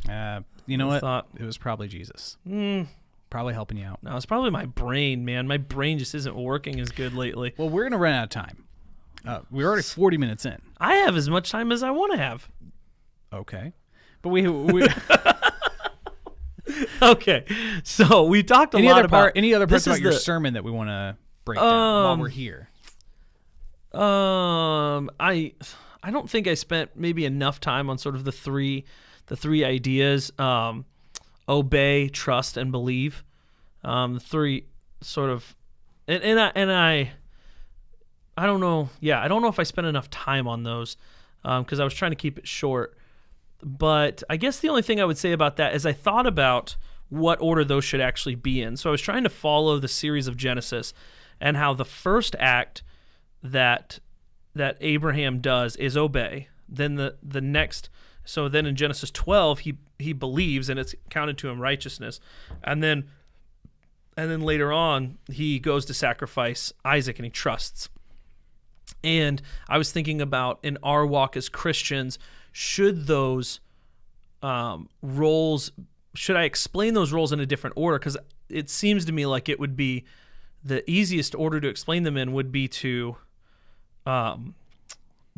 You know what? It was probably Jesus. Probably helping you out. No, it's probably my brain, man. My brain just isn't working as good lately. Well, we're going to run out of time. We're already 40 minutes in. I have as much time as I want to have. Okay. But we Okay. So we talked any other parts about your sermon that we want to break down while we're here? I don't think I spent maybe enough time on sort of the three ideas. Obey, trust, and believe. Three sort of, and I don't know. Yeah, I don't know if I spent enough time on those because I was trying to keep it short. But I guess the only thing I would say about that is I thought about what order those should actually be in. So I was trying to follow the series of Genesis and how the first act that Abraham does is obey. Then the next. So then in Genesis 12, he believes and it's counted to him righteousness. And then later on, he goes to sacrifice Isaac and he trusts. And I was thinking about in our walk as Christians, should those roles, should I explain those roles in a different order? Because it seems to me like it would be the easiest order to explain them in would be to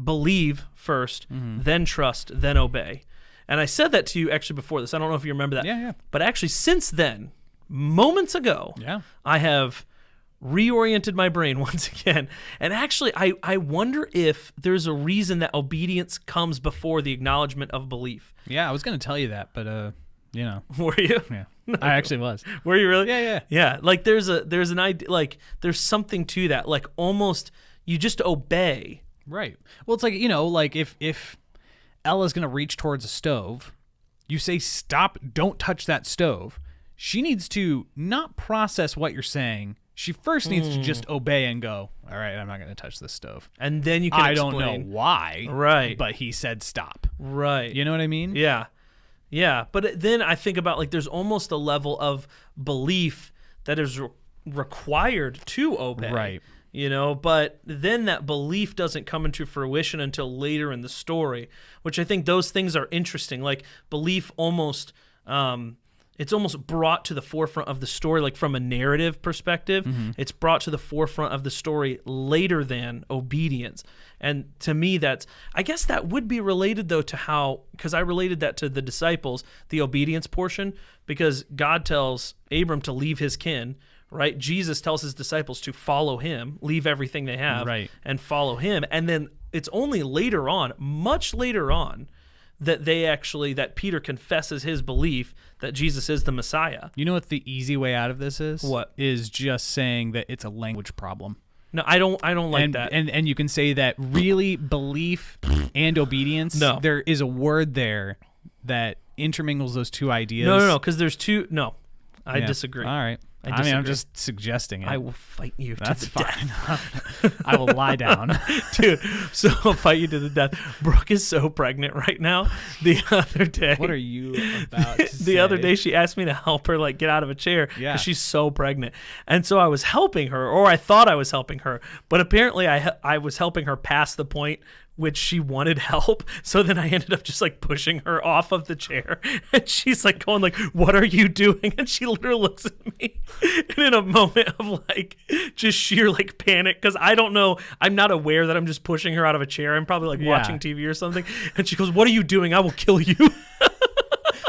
believe first, then trust, then obey. And I said that to you actually before this. I don't know if you remember that. Yeah. But actually, since then, moments ago, Yeah. I have reoriented my brain once again. And actually, I wonder if there's a reason that obedience comes before the acknowledgement of belief. Yeah, I was going to tell you that, but Were you? yeah. I actually was. Were you really? Yeah. Yeah. Like there's an idea, like there's something to that. Like almost you just obey. Right. Well, it's like, like if Ella's going to reach towards a stove, you say, stop, don't touch that stove. She needs to not process what you're saying. She first needs to just obey and go, all right, I'm not going to touch this stove. And then you can I explain. don't know why. Right. But he said stop. Right. You know what I mean? Yeah. Yeah. But then I think about like there's almost a level of belief that is required to obey. Right. But then that belief doesn't come into fruition until later in the story, which I think those things are interesting. Like belief almost, it's almost brought to the forefront of the story, like from a narrative perspective. It's brought to the forefront of the story later than obedience. And to me, I guess that would be related though to how, because I related that to the disciples, the obedience portion, because God tells Abram to leave his kin. Right? Jesus tells his disciples to follow him, leave everything they have, and follow him. And then it's only later on, much later on, that Peter confesses his belief that Jesus is the Messiah. You know what the easy way out of this is? What? Is just saying that it's a language problem. No, I don't like that. And you can say that really belief and obedience, No. there is a word there that intermingles those two ideas. No, because there's two. No, I Yeah. disagree. All right. I I'm disagree. just suggesting it. I will fight you That's to the death. I will lie down. Dude, so I'll fight you to the death. Brooke is so pregnant right now. The other day. What are you about to say? The other day she asked me to help her get out of a chair because she's so pregnant. And so I was helping her, or I thought I was helping her, but apparently I was helping her past the point which she wanted help. So then I ended up just pushing her off of the chair, and she's going what are you doing? And she literally looks at me and in a moment of just sheer panic, because I don't know, I'm not aware that I'm just pushing her out of a chair. I'm probably watching TV or something, and she goes, what are you doing? I will kill you.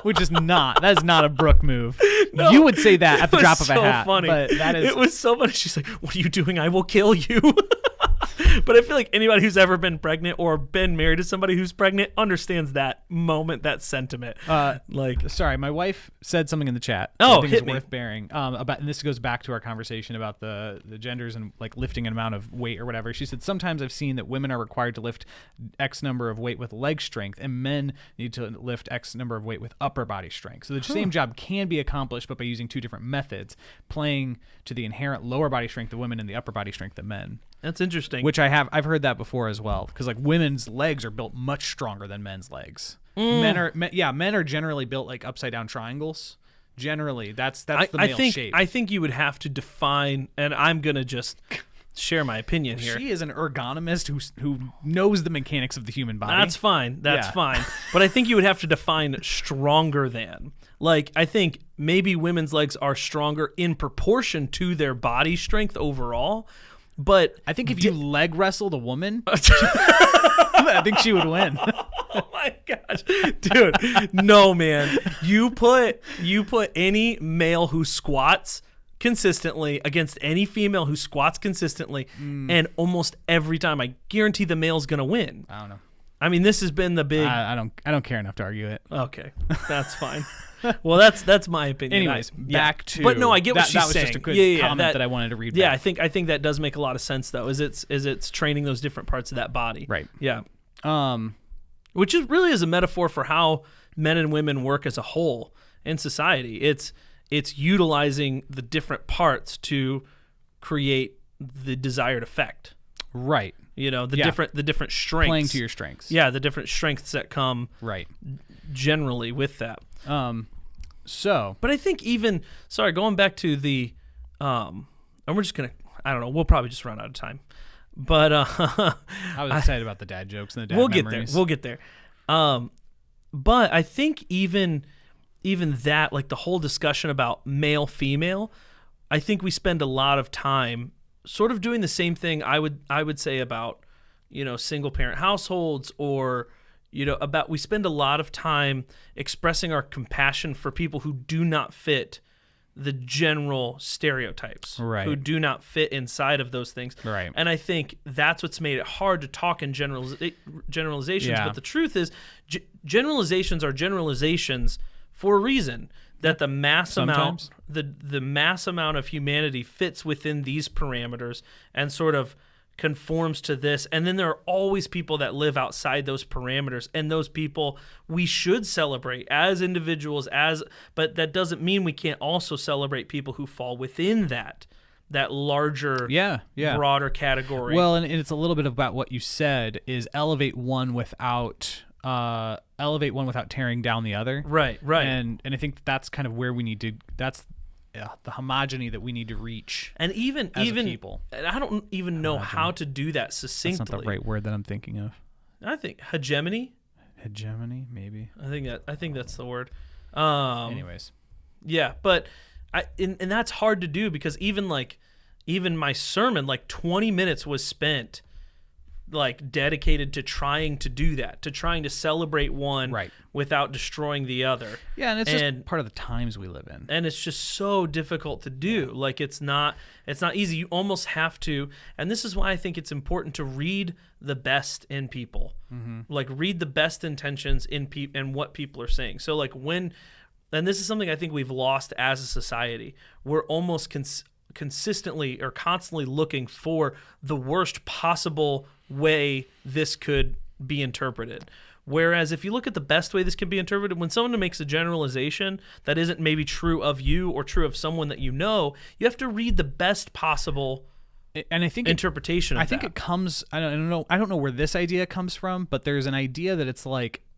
Which is that is not a Brooke move. No, you would say that at the drop of a hat. Funny. But that is, it was so funny. She's like, what are you doing? I will kill you. But I feel like anybody who's ever been pregnant or been married to somebody who's pregnant understands that moment, that sentiment. Sorry, my wife said something in the chat. Oh, I think hit it's me. worth bearing. And this goes back to our conversation about the genders and lifting an amount of weight or whatever. She said, sometimes I've seen that women are required to lift X number of weight with leg strength, and men need to lift X number of weight with upper body strength. So the same job can be accomplished, but by using two different methods, playing to the inherent lower body strength of women and the upper body strength of men. That's interesting. Which I've heard that before as well, because women's legs are built much stronger than men's legs. Men are generally built upside down triangles. Generally, that's the male shape. I think you would have to define, and I'm gonna just share my opinion here. She is an ergonomist who knows the mechanics of the human body. That's fine. That's fine. But I think you would have to define stronger than. I think maybe women's legs are stronger in proportion to their body strength overall. But I think if you leg wrestled a woman, I think she would win. Oh my gosh, dude! No, man. You put any male who squats consistently against any female who squats consistently, and almost every time, I guarantee the male's gonna win. I don't know. I mean, this has been the big. I don't care enough to argue it. Okay, that's fine. Well, that's my opinion. Anyways, back to. But no, I get what she's saying. That was just a good comment that I wanted to read. Yeah, back. I think that does make a lot of sense though. Is it's training those different parts of that body. Right. Yeah. Which really is a metaphor for how men and women work as a whole in society. It's utilizing the different parts to create the desired effect. Right. The different strengths. Playing to your strengths. Yeah, the different strengths that come generally with that. But I think going back to the and we're just gonna, I don't know, we'll probably just run out of time. But I was excited about the dad jokes and the dad memories. We'll get there. But I think even that, like the whole discussion about male female, I think we spend a lot of time sort of doing the same thing. I would say about single parent households, or we spend a lot of time expressing our compassion for people who do not fit the general stereotypes, right, who do not fit inside of those things. Right. And I think that's what's made it hard to talk in generalizations. Yeah. But the truth is, generalizations are generalizations for a reason. That the mass amount, the mass amount of humanity fits within these parameters and sort of conforms to this. And then there are always people that live outside those parameters, and those people we should celebrate as individuals, but that doesn't mean we can't also celebrate people who fall within that larger, broader category. Well, and it's a little bit about what you said, is elevate one without tearing down the other. Right. And I think that's kind of where we need to. That's the homogeny that we need to reach. And even people. And I don't even know how to do that succinctly. That's not the right word that I'm thinking of. I think hegemony. Hegemony, maybe. I think that's the word. Anyways. Yeah, but and that's hard to do, because even my sermon, 20 minutes was spent dedicated to trying to do that, to trying to celebrate one without destroying the other. Yeah, and it's just part of the times we live in. And it's just so difficult to do. It's not easy. You almost have to, and this is why I think it's important to read the best in people. Mm-hmm. Read the best intentions in people and what people are saying. So and this is something I think we've lost as a society. We're almost consistently or constantly looking for the worst possible way this could be interpreted. Whereas if you look at the best way this could be interpreted, when someone makes a generalization that isn't maybe true of you or true of someone that you have to read the best possible interpretation of that. I think it comes, I don't know where this idea comes from, but there's an idea that it's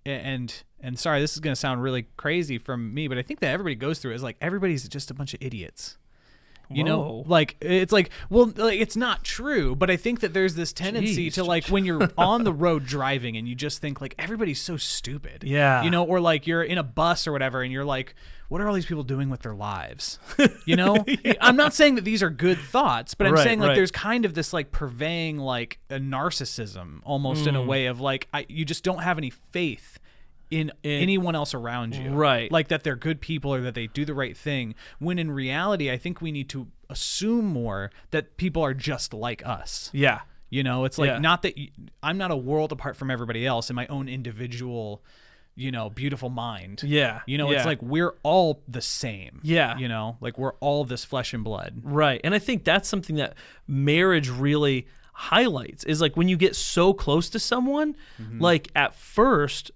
and sorry, this is going to sound really crazy from me, but I think that everybody goes through it, is everybody's just a bunch of idiots. It's not true, but I think that there's this tendency to when you're on the road driving and you just think everybody's so stupid. Yeah. Or you're in a bus or whatever and you're what are all these people doing with their lives? Yeah. I'm not saying that these are good thoughts, but I'm saying there's kind of this purveying a narcissism almost in a way of you just don't have any faith in anyone else around you. Right. That they're good people or that they do the right thing. When in reality, I think we need to assume more that people are just like us. Yeah. It's not that I'm not a world apart from everybody else in my own individual, beautiful mind. Yeah. It's we're all the same. Yeah. We're all this flesh and blood. Right. And I think that's something that marriage really highlights, is when you get so close to someone, at first,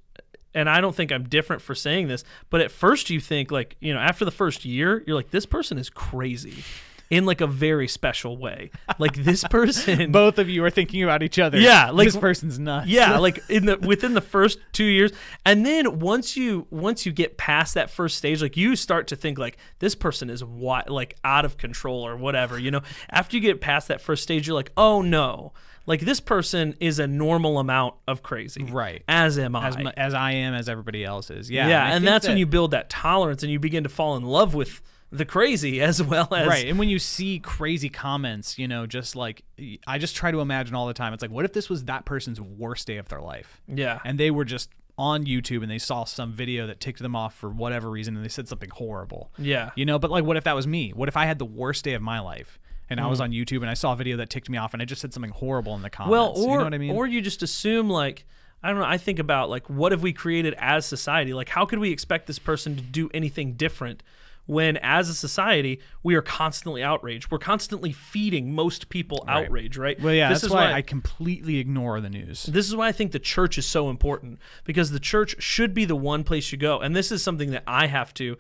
and I don't think I'm different for saying this, but at first you think after the first year, you're this person is crazy in a very special way. This person, both of you are thinking about each other. Yeah. This person's nuts. Yeah. Within the first 2 years. And then once you get past that first stage, you start to think this person is out of control or whatever, after you get past that first stage, you're oh no. This person is a normal amount of crazy. Right. As am I. As I am, as everybody else is. Yeah. Yeah, and that's when you build that tolerance and you begin to fall in love with the crazy as well as... Right, and when you see crazy comments, just I just try to imagine all the time. It's what if this was that person's worst day of their life? Yeah. And they were just on YouTube and they saw some video that ticked them off for whatever reason and they said something horrible. Yeah. But what if that was me? What if I had the worst day of my life? And I was on YouTube and I saw a video that ticked me off and I just said something horrible in the comments. Well, you know what I mean? Or you just assume I don't know, I think about what have we created as society? How could we expect this person to do anything different when as a society we are constantly outraged? We're constantly feeding most people outrage, right? Well, yeah, that's why I completely ignore the news. This is why I think the church is so important, because the church should be the one place you go. And this is something that I have to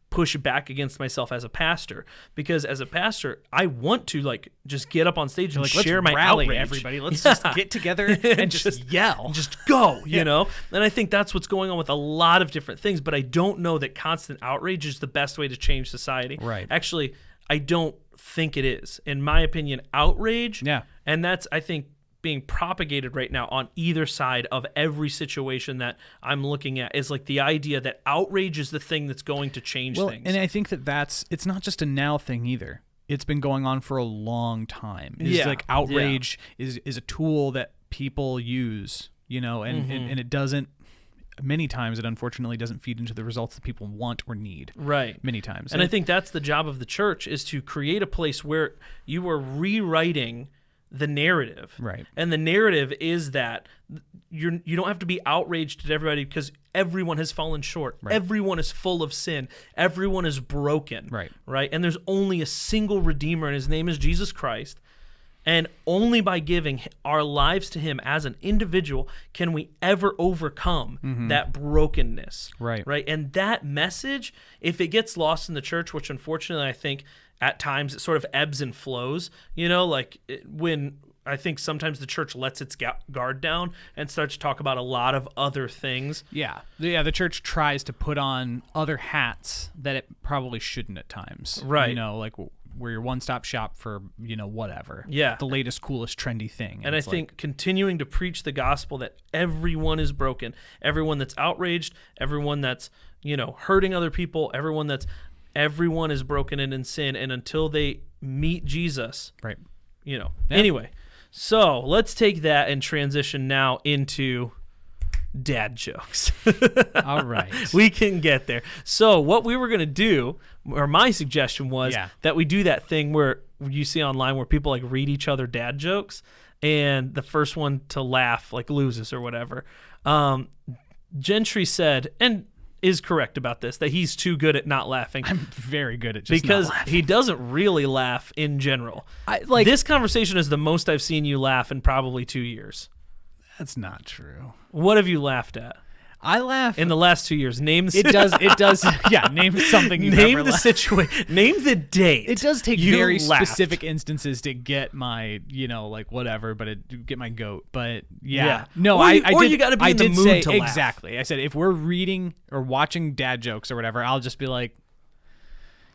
push back against myself as a pastor, because as a pastor I want to just get up on stage and share my outrage. Everybody, let's just get together and just yell, just go, you know. And I think that's what's going on with a lot of different things, but I don't know that constant outrage is the best way to change society. Right. Actually, I don't think it is. In my opinion, outrage, and that's, I think, being propagated right now on either side of every situation that I'm looking at is like the idea that outrage is the thing that's going to change things. And I think it's not just a now thing either. It's been going on for a long time. It's like outrage is a tool that people use, and it doesn't, many times it unfortunately doesn't feed into the results that people want or need. Right. Many times. And I think that's the job of the church, is to create a place where you are rewriting the narrative. Right. And the narrative is that you don't have to be outraged at everybody because everyone has fallen short. Right. Everyone is full of sin. Everyone is broken. Right. Right. And there's only a single Redeemer, and his name is Jesus Christ. And only by giving our lives to him as an individual can we ever overcome that brokenness. Right. Right. And that message, if it gets lost in the church, which unfortunately I think at times it sort of ebbs and flows, when I think sometimes the church lets its guard down and starts to talk about a lot of other things. Yeah. The church tries to put on other hats that it probably shouldn't at times. Right. Like we're your one-stop shop for, whatever. Yeah. The latest, coolest, trendy thing. And I think continuing to preach the gospel that everyone is broken, everyone that's outraged, everyone that's, hurting other people, everyone is broken and in sin. And until they meet Jesus, right. Anyway, so let's take that and transition now into dad jokes. All right. We can get there. So what we were going to do, or my suggestion was that we do that thing where you see online where people like read each other dad jokes, and the first one to laugh like loses or whatever. Gentry said, and is correct about this, that he's too good at not laughing. I'm very good at just because not laughing. he doesn't really laugh in general. This conversation is the most I've seen you laugh in probably 2 years. That's not true. What have you laughed at? I laugh in the last 2 years. Name the it does. Yeah, name something. Name the situation. Name the date. It does take very specific instances to get my, whatever, but get my goat. But no, or you got to be in the mood to laugh. Exactly. I said if we're reading or watching dad jokes or whatever, I'll just be like,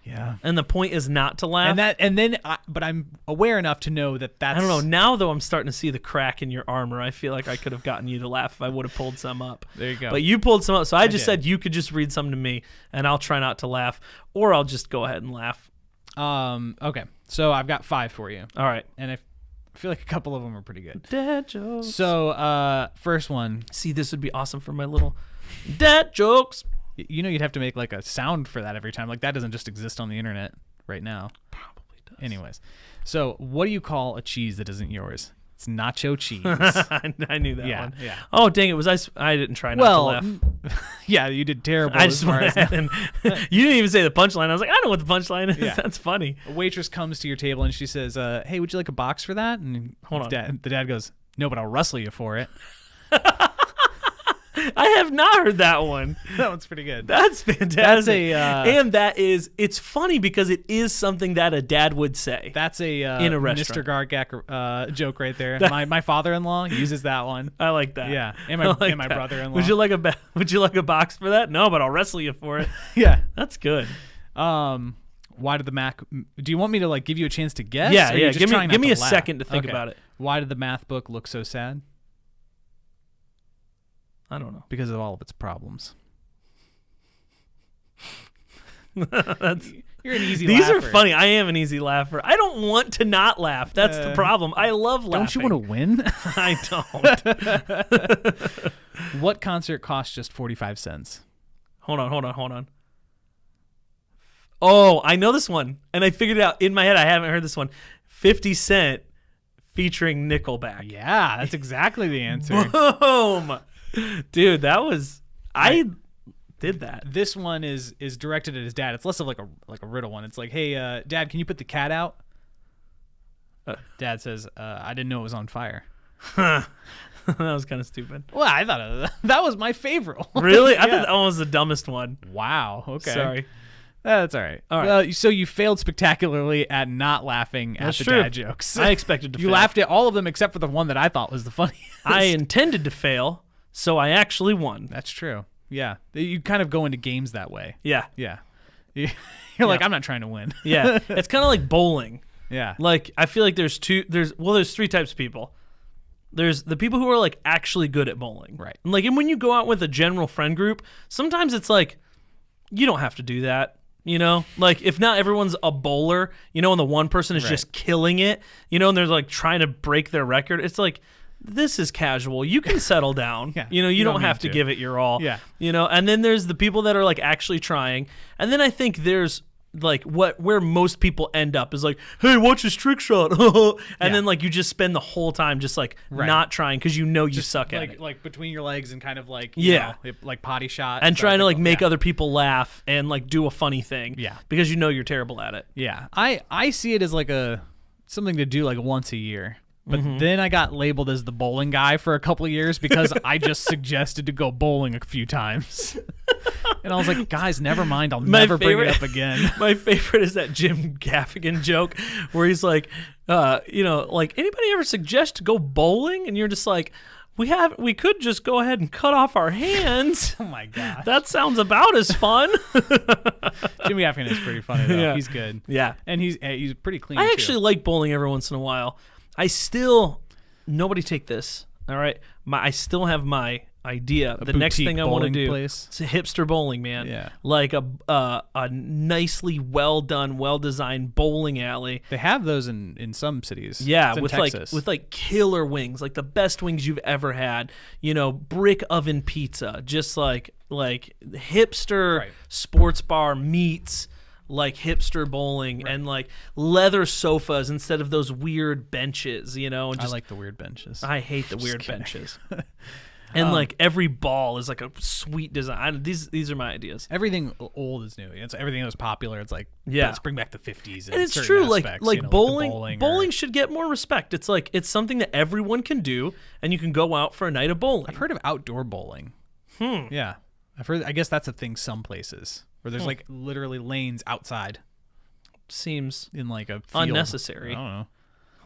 yeah. And the point is not to laugh. But I'm aware enough to know that's. I don't know. Now though, I'm starting to see the crack in your armor. I feel like I could have gotten you to laugh if I would have pulled some up. There you go. But you pulled some up, so I just said you could just read some to me, and I'll try not to laugh, or I'll just go ahead and laugh. Okay. So I've got 5 for you. All right. And I feel like a couple of them are pretty good. Dad jokes. So first one. See, this would be awesome for my little dad jokes. You'd have to make like a sound for that every time. Like that doesn't just exist on the internet right now. Probably does. Anyways, so what do you call a cheese that isn't yours? It's nacho cheese. I knew that one. Yeah. Oh, dang it. I didn't try not to laugh. Yeah, you did terrible. I just went ahead and you didn't even say the punchline. I was like, I know what the punchline is. Yeah. That's funny. A waitress comes to your table and she says, hey, would you like a box for that? And hold on. The dad goes, no, but I'll rustle you for it. I have not heard that one. That one's pretty good. That's fantastic. And it's funny because it is something that a dad would say. That's in a restaurant. Mr. Gargak joke right there. My father-in-law uses that one. I like that. Yeah, and my brother-in-law. Would you like a box for that? No, but I'll wrestle you for it. Yeah, that's good. Why did the math? Do you want me to give you a chance to guess? Yeah. Give me a second to think about it. Why did the math book look so sad? I don't know. Because of all of its problems. You're an easy These laugher. Are funny. I am an easy laugher. I don't want to not laugh. That's the problem. I love laughing. Don't you want to win? I don't. What concert cost just 45 cents? Hold on. Oh, I know this one. And I figured it out in my head. I haven't heard this one. 50 Cent featuring Nickelback. Yeah, that's exactly the answer. Boom. Dude, that was I did that. This one is directed at his dad. It's less of like a riddle one. It's like, hey, Dad, can you put the cat out? Dad says, I didn't know it was on fire. That was kind of stupid. Well, I thought that was my favorite one. Really? I thought that one was the dumbest one. Wow. Okay. Sorry. That's all right. All right. Well, so you failed spectacularly at not laughing at the dad jokes. I expected to fail. You laughed at all of them except for the one that I thought was the funniest. I intended to fail. So I actually won. That's true. Yeah. You kind of go into games that way. Yeah. Yeah. You're like, I'm not trying to win. Yeah. It's kind of like bowling. Yeah. Like, I feel like there's 3 types of people. There's the people who are like actually good at bowling. Right. And like, and when you go out with a general friend group, sometimes it's like, you don't have to do that. You know, like if not everyone's a bowler, you know, and the one person is just killing it, you know, and they're like trying to break their record. It's like, this is casual. You can settle down. You know, you don't have to give it your all. You know, and then there's the people that are like actually trying. And then I think there's like where most people end up is like, hey, watch this trick shot. And then like you just spend the whole time just like not trying because you know you suck at it. Like between your legs and kind of like, you know, like potty shot. And trying to like make other people laugh and like do a funny thing. Yeah. Because you know you're terrible at it. Yeah. I see it as like something to do like once a year. But then I got labeled as the bowling guy for a couple of years because I just suggested to go bowling a few times. And I was like, guys, never mind. I'll never bring it up again. My favorite is that Jim Gaffigan joke where he's like, you know, like, anybody ever suggest to go bowling? And you're just like, we could just go ahead and cut off our hands. Oh, my gosh. That sounds about as fun. Jim Gaffigan is pretty funny, though. Yeah. He's good. Yeah. And he's pretty clean, I actually like bowling every once in a while. Nobody take this, all right? I still have my idea. The next thing I want to do is a hipster bowling, man. Yeah. Like a nicely well done, well designed bowling alley. They have those in some cities. Yeah, it's in with Texas. like killer wings, like the best wings you've ever had. You know, brick oven pizza, just like hipster sports bar meets like hipster bowling and like leather sofas instead of those weird benches, you know. And just, I like the weird benches. I hate the weird benches. And like every ball is like a sweet design. These are my ideas. Everything old is new. It's everything that was popular. It's like, let's bring back the 50s. And it's true. Aspects, like bowling should get more respect. It's like it's something that everyone can do, and you can go out for a night of bowling. I've heard of outdoor bowling. Yeah, I've heard. I guess that's a thing some places where there's like literally lanes outside. Seems in like a field. unnecessary. I don't know.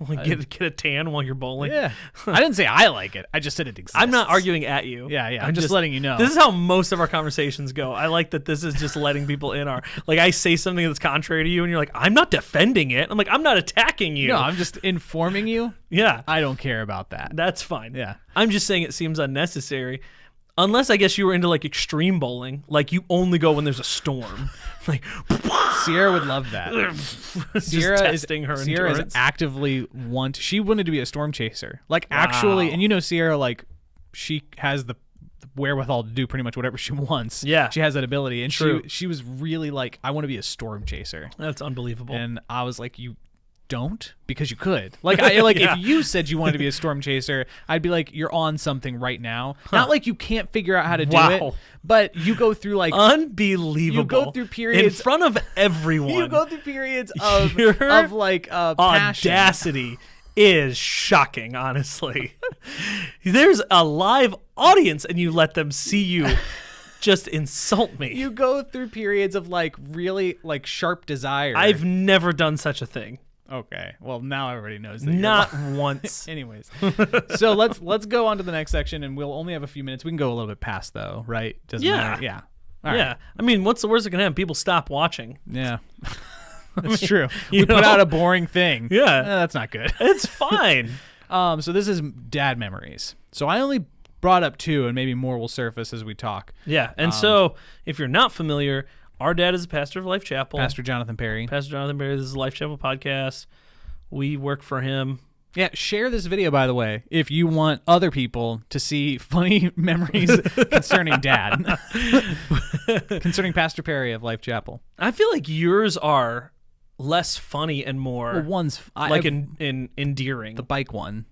Like get a tan while you're bowling. Yeah, I didn't say I like it. I just said it exists. I'm not arguing at you. Yeah. I'm just letting you know. This is how most of our conversations go. I like that this is just letting people in our. Like I say something that's contrary to you, and you're like, I'm not defending it. I'm like, I'm not attacking you. No, I'm just informing you. Yeah, I don't care about that. That's fine. Yeah, I'm just saying it seems unnecessary. Unless I guess you were into like extreme bowling, like you only go when there's a storm. Like Sierra would love that. Sierra testing her Sierra endurance. is actively she wanted to be a storm chaser. Like actually, and you know Sierra, like she has the wherewithal to do pretty much whatever she wants. Yeah, she has that ability, and she was really like, I want to be a storm chaser. That's unbelievable. And I was like, you don't, because you could. Like if you said you wanted to be a storm chaser, I'd be like, you're on something right now. Not like you can't figure out how to do it, but you go through like unbelievable. You go through periods in front of everyone. You go through periods of like passion. Audacity is shocking, honestly. There's a live audience and you let them see you just insult me. You go through periods of like really like sharp desire. I've never done such a thing. Okay. Well, now everybody knows that. Not once. Anyways. So let's go on to the next section, and we'll only have a few minutes. We can go a little bit past though, right? Doesn't matter. Yeah. All right. I mean, what's the worst that can happen? People stop watching. Yeah. That's true. We put out a boring thing. Yeah. That's not good. It's fine. So this is dad memories. So I only brought up 2, and maybe more will surface as we talk. Yeah. And so if you're not familiar, our dad is a pastor of Life Chapel. Pastor Jonathan Perry. This is a Life Chapel podcast. We work for him. Yeah, share this video, by the way, if you want other people to see funny memories concerning dad. Concerning Pastor Perry of Life Chapel. I feel like yours are less funny and more one's endearing. The bike one.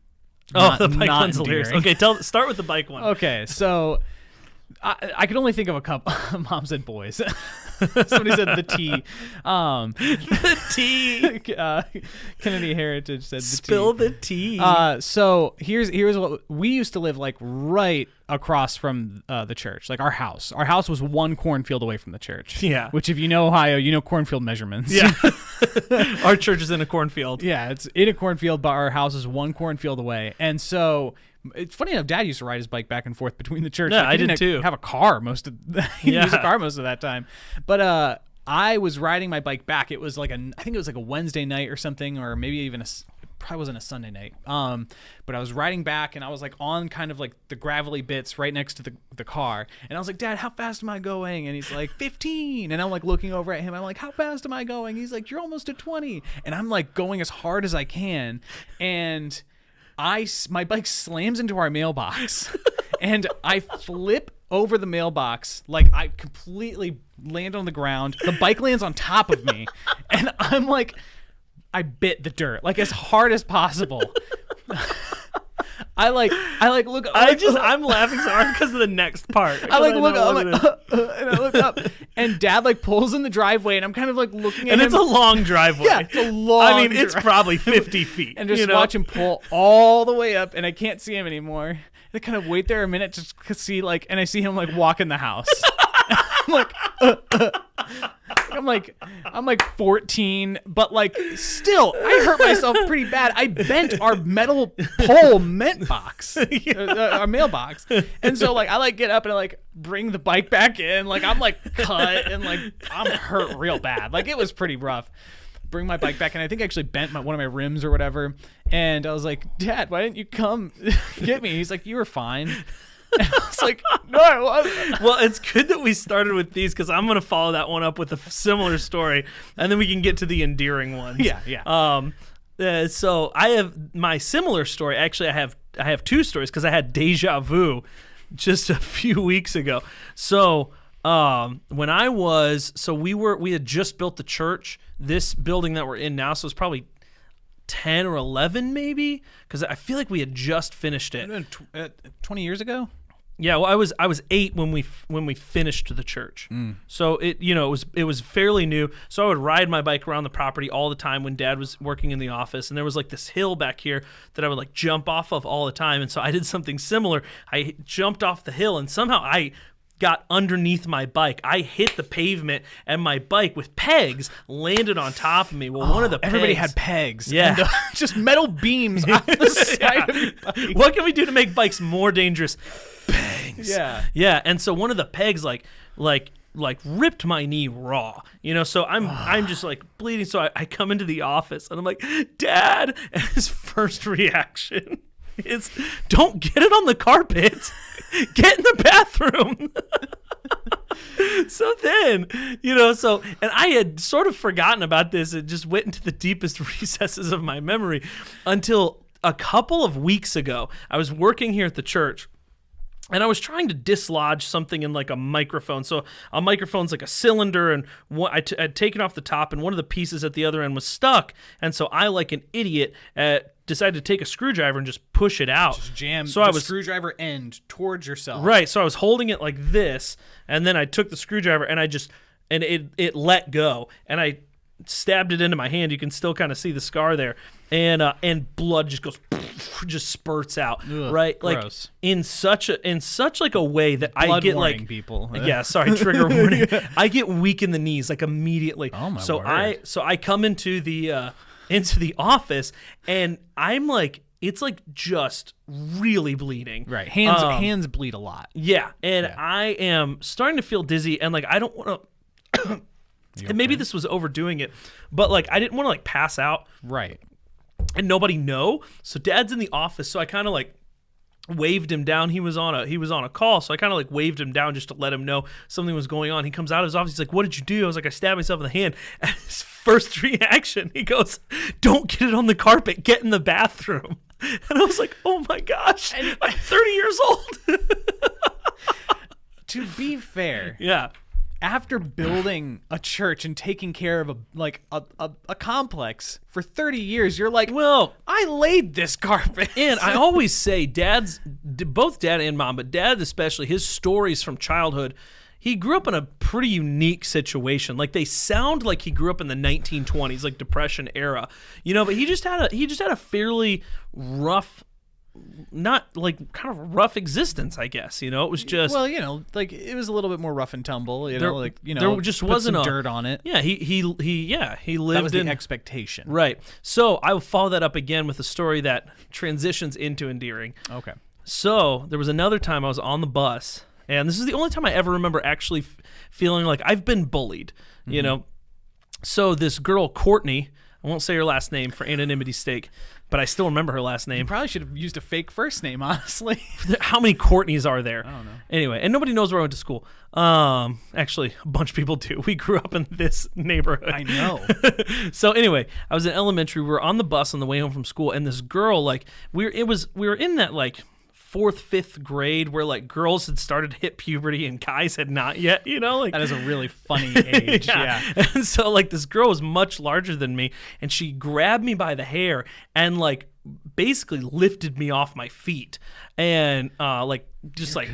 The bike one's hilarious. Okay, start with the bike one. Okay, so I could only think of a couple. Mom said boys. Somebody said the T. The T. Kennedy Heritage said the Spill the tea. So here's what we used to live like right across from the church. Like our house was one cornfield away from the church. Yeah. Which if you know Ohio, you know cornfield measurements. Yeah. Our church is in a cornfield. Yeah, it's in a cornfield, but our house is one cornfield away. And so it's funny enough, Dad used to ride his bike back and forth between the church. Yeah, like, I did too. Have a car most of he used a car most of that time. But I was riding my bike back. It was like I think it was like a Wednesday night or something, or maybe even probably wasn't a Sunday night. But I was riding back and I was like on kind of like the gravelly bits right next to the car. And I was like, Dad, how fast am I going? And he's like, 15. And I'm like looking over at him. I'm like, how fast am I going? He's like, you're almost at 20. And I'm like going as hard as I can. And my bike slams into our mailbox and I flip over the mailbox. Like I completely land on the ground. The bike lands on top of me. And I'm like, I bit the dirt like as hard as possible. I look. I'm laughing so hard because of the next part. I look up, and I look up, and Dad like pulls in the driveway, and I'm kind of like looking at him. And it's a long driveway. Yeah, it's a long. I mean, it's probably 50 feet. And just watch him pull all the way up, and I can't see him anymore. And I kind of wait there a minute just to see and I see him like walk in the house. I'm like 14, but like still, I hurt myself pretty bad. I bent our metal pole our mailbox, and so like I like get up and I like bring the bike back in, like I'm like cut and like I'm hurt real bad. Like it was pretty rough. Bring my bike back, and I think I actually bent one of my rims or whatever. And I was like, Dad, why didn't you come get me? He's like, you were fine. And I was like, no, I wasn't. Well, it's good that we started with these because I'm going to follow that one up with a similar story, and then we can get to the endearing ones. Yeah. So I have my similar story. Actually, I have two stories because I had deja vu just a few weeks ago. So when I was, we had just built the church, this building that we're in now. So it's probably 10 or 11 maybe, because I feel like we had just finished it. 20 years ago? Yeah, well, I was 8 when we finished the church. So it was fairly new. So I would ride my bike around the property all the time when Dad was working in the office, and there was like this hill back here that I would like jump off of all the time. And so I did something similar. I jumped off the hill, and somehow I got underneath my bike. I hit the pavement, and my bike with pegs landed on top of me. Well, one of the pegs, everybody had pegs. Yeah, and, just metal beams off the side of your bike. What can we do to make bikes more dangerous? Pegs. Yeah. And so one of the pegs like ripped my knee raw. So I'm just like bleeding. So I come into the office and I'm like, Dad, and his first reaction is, don't get it on the carpet. Get in the bathroom. So then, and I had sort of forgotten about this. It just went into the deepest recesses of my memory until a couple of weeks ago. I was working here at the church, and I was trying to dislodge something in like a microphone. So a microphone's like a cylinder, and I'd taken off the top, and one of the pieces at the other end was stuck. And so I, like an idiot, decided to take a screwdriver and just push it out. Just jam the screwdriver end towards yourself. Right. So I was holding it like this, and then I took the screwdriver and it let go, and I stabbed it into my hand. You can still kind of see the scar there, and blood just spurts out. Ugh, right, gross. Like in such like a way that blood I get warning like people. Yeah, sorry, trigger warning. I get weak in the knees like immediately. Oh my word. So I come into the office, and I'm like, it's like just really bleeding. Right, hands bleed a lot. Yeah, and I am starting to feel dizzy, and like I don't want to. And maybe this was overdoing it, but like I didn't want to like pass out, right? And nobody know. So Dad's in the office, so I kind of like waved him down. He was on a call, so I kind of like waved him down just to let him know something was going on. He comes out of his office. He's like, "What did you do?" I was like, "I stabbed myself in the hand." And his first reaction, he goes, "Don't get it on the carpet. Get in the bathroom." And I was like, "Oh my gosh, I'm 30 years old." To be fair, yeah. After building a church and taking care of a complex for 30 years, you're like, well, I laid this carpet. And I always say both Dad and Mom, but Dad especially, his stories from childhood, he grew up in a pretty unique situation. Like they sound like he grew up in the 1920s, like Depression era, but he just had a fairly rough, not like kind of rough existence, I guess. It was just, well, like it was a little bit more rough and tumble. There just wasn't some dirt on it. Yeah, he lived. That was the expectation, right? So I will follow that up again with a story that transitions into endearing. Okay. So there was another time I was on the bus, and this is the only time I ever remember actually feeling like I've been bullied. So this girl Courtney, I won't say her last name for anonymity's sake, but I still remember her last You name. probably should have used a fake first name, honestly. How many Courtneys are there? I don't know. Anyway, and nobody knows where I went to school. Actually, a bunch of people do. We grew up in this neighborhood. I know. So anyway, I was in elementary. We were on the bus on the way home from school, and this girl, like, we were in that like 4th, 5th grade where like girls had started to hit puberty and guys had not yet, like That is a really funny age. Yeah. And so like this girl was much larger than me, and she grabbed me by the hair and like basically lifted me off my feet and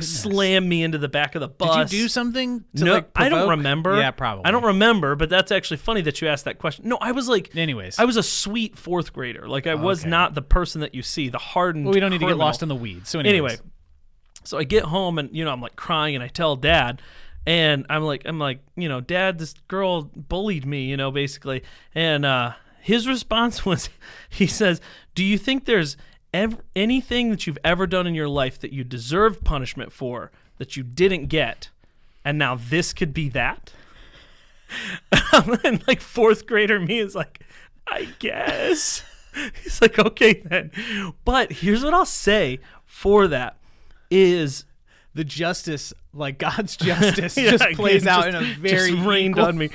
slammed me into the back of the bus. Did you do something to No, I don't provoke? remember. Yeah, probably. I don't remember, but that's actually funny that you asked that question. No, I was like, Anyways. I was a sweet 4th grader. Like I was not the person that you see, the hardened. Well, we don't need to get criminal. lost in the weeds. So Anyway, so I get home and I'm like crying and I tell Dad, and I'm like, Dad, this girl bullied me, basically. And his response was, he says, "Do you think there's anything that you've ever done in your life that you deserved punishment for that you didn't get, and now this could be that?" And like 4th grader me is like, I guess. He's like, okay then. But here's what I'll say for that is the justice, like God's justice, Yeah, just plays out in a just very rained equal- on me.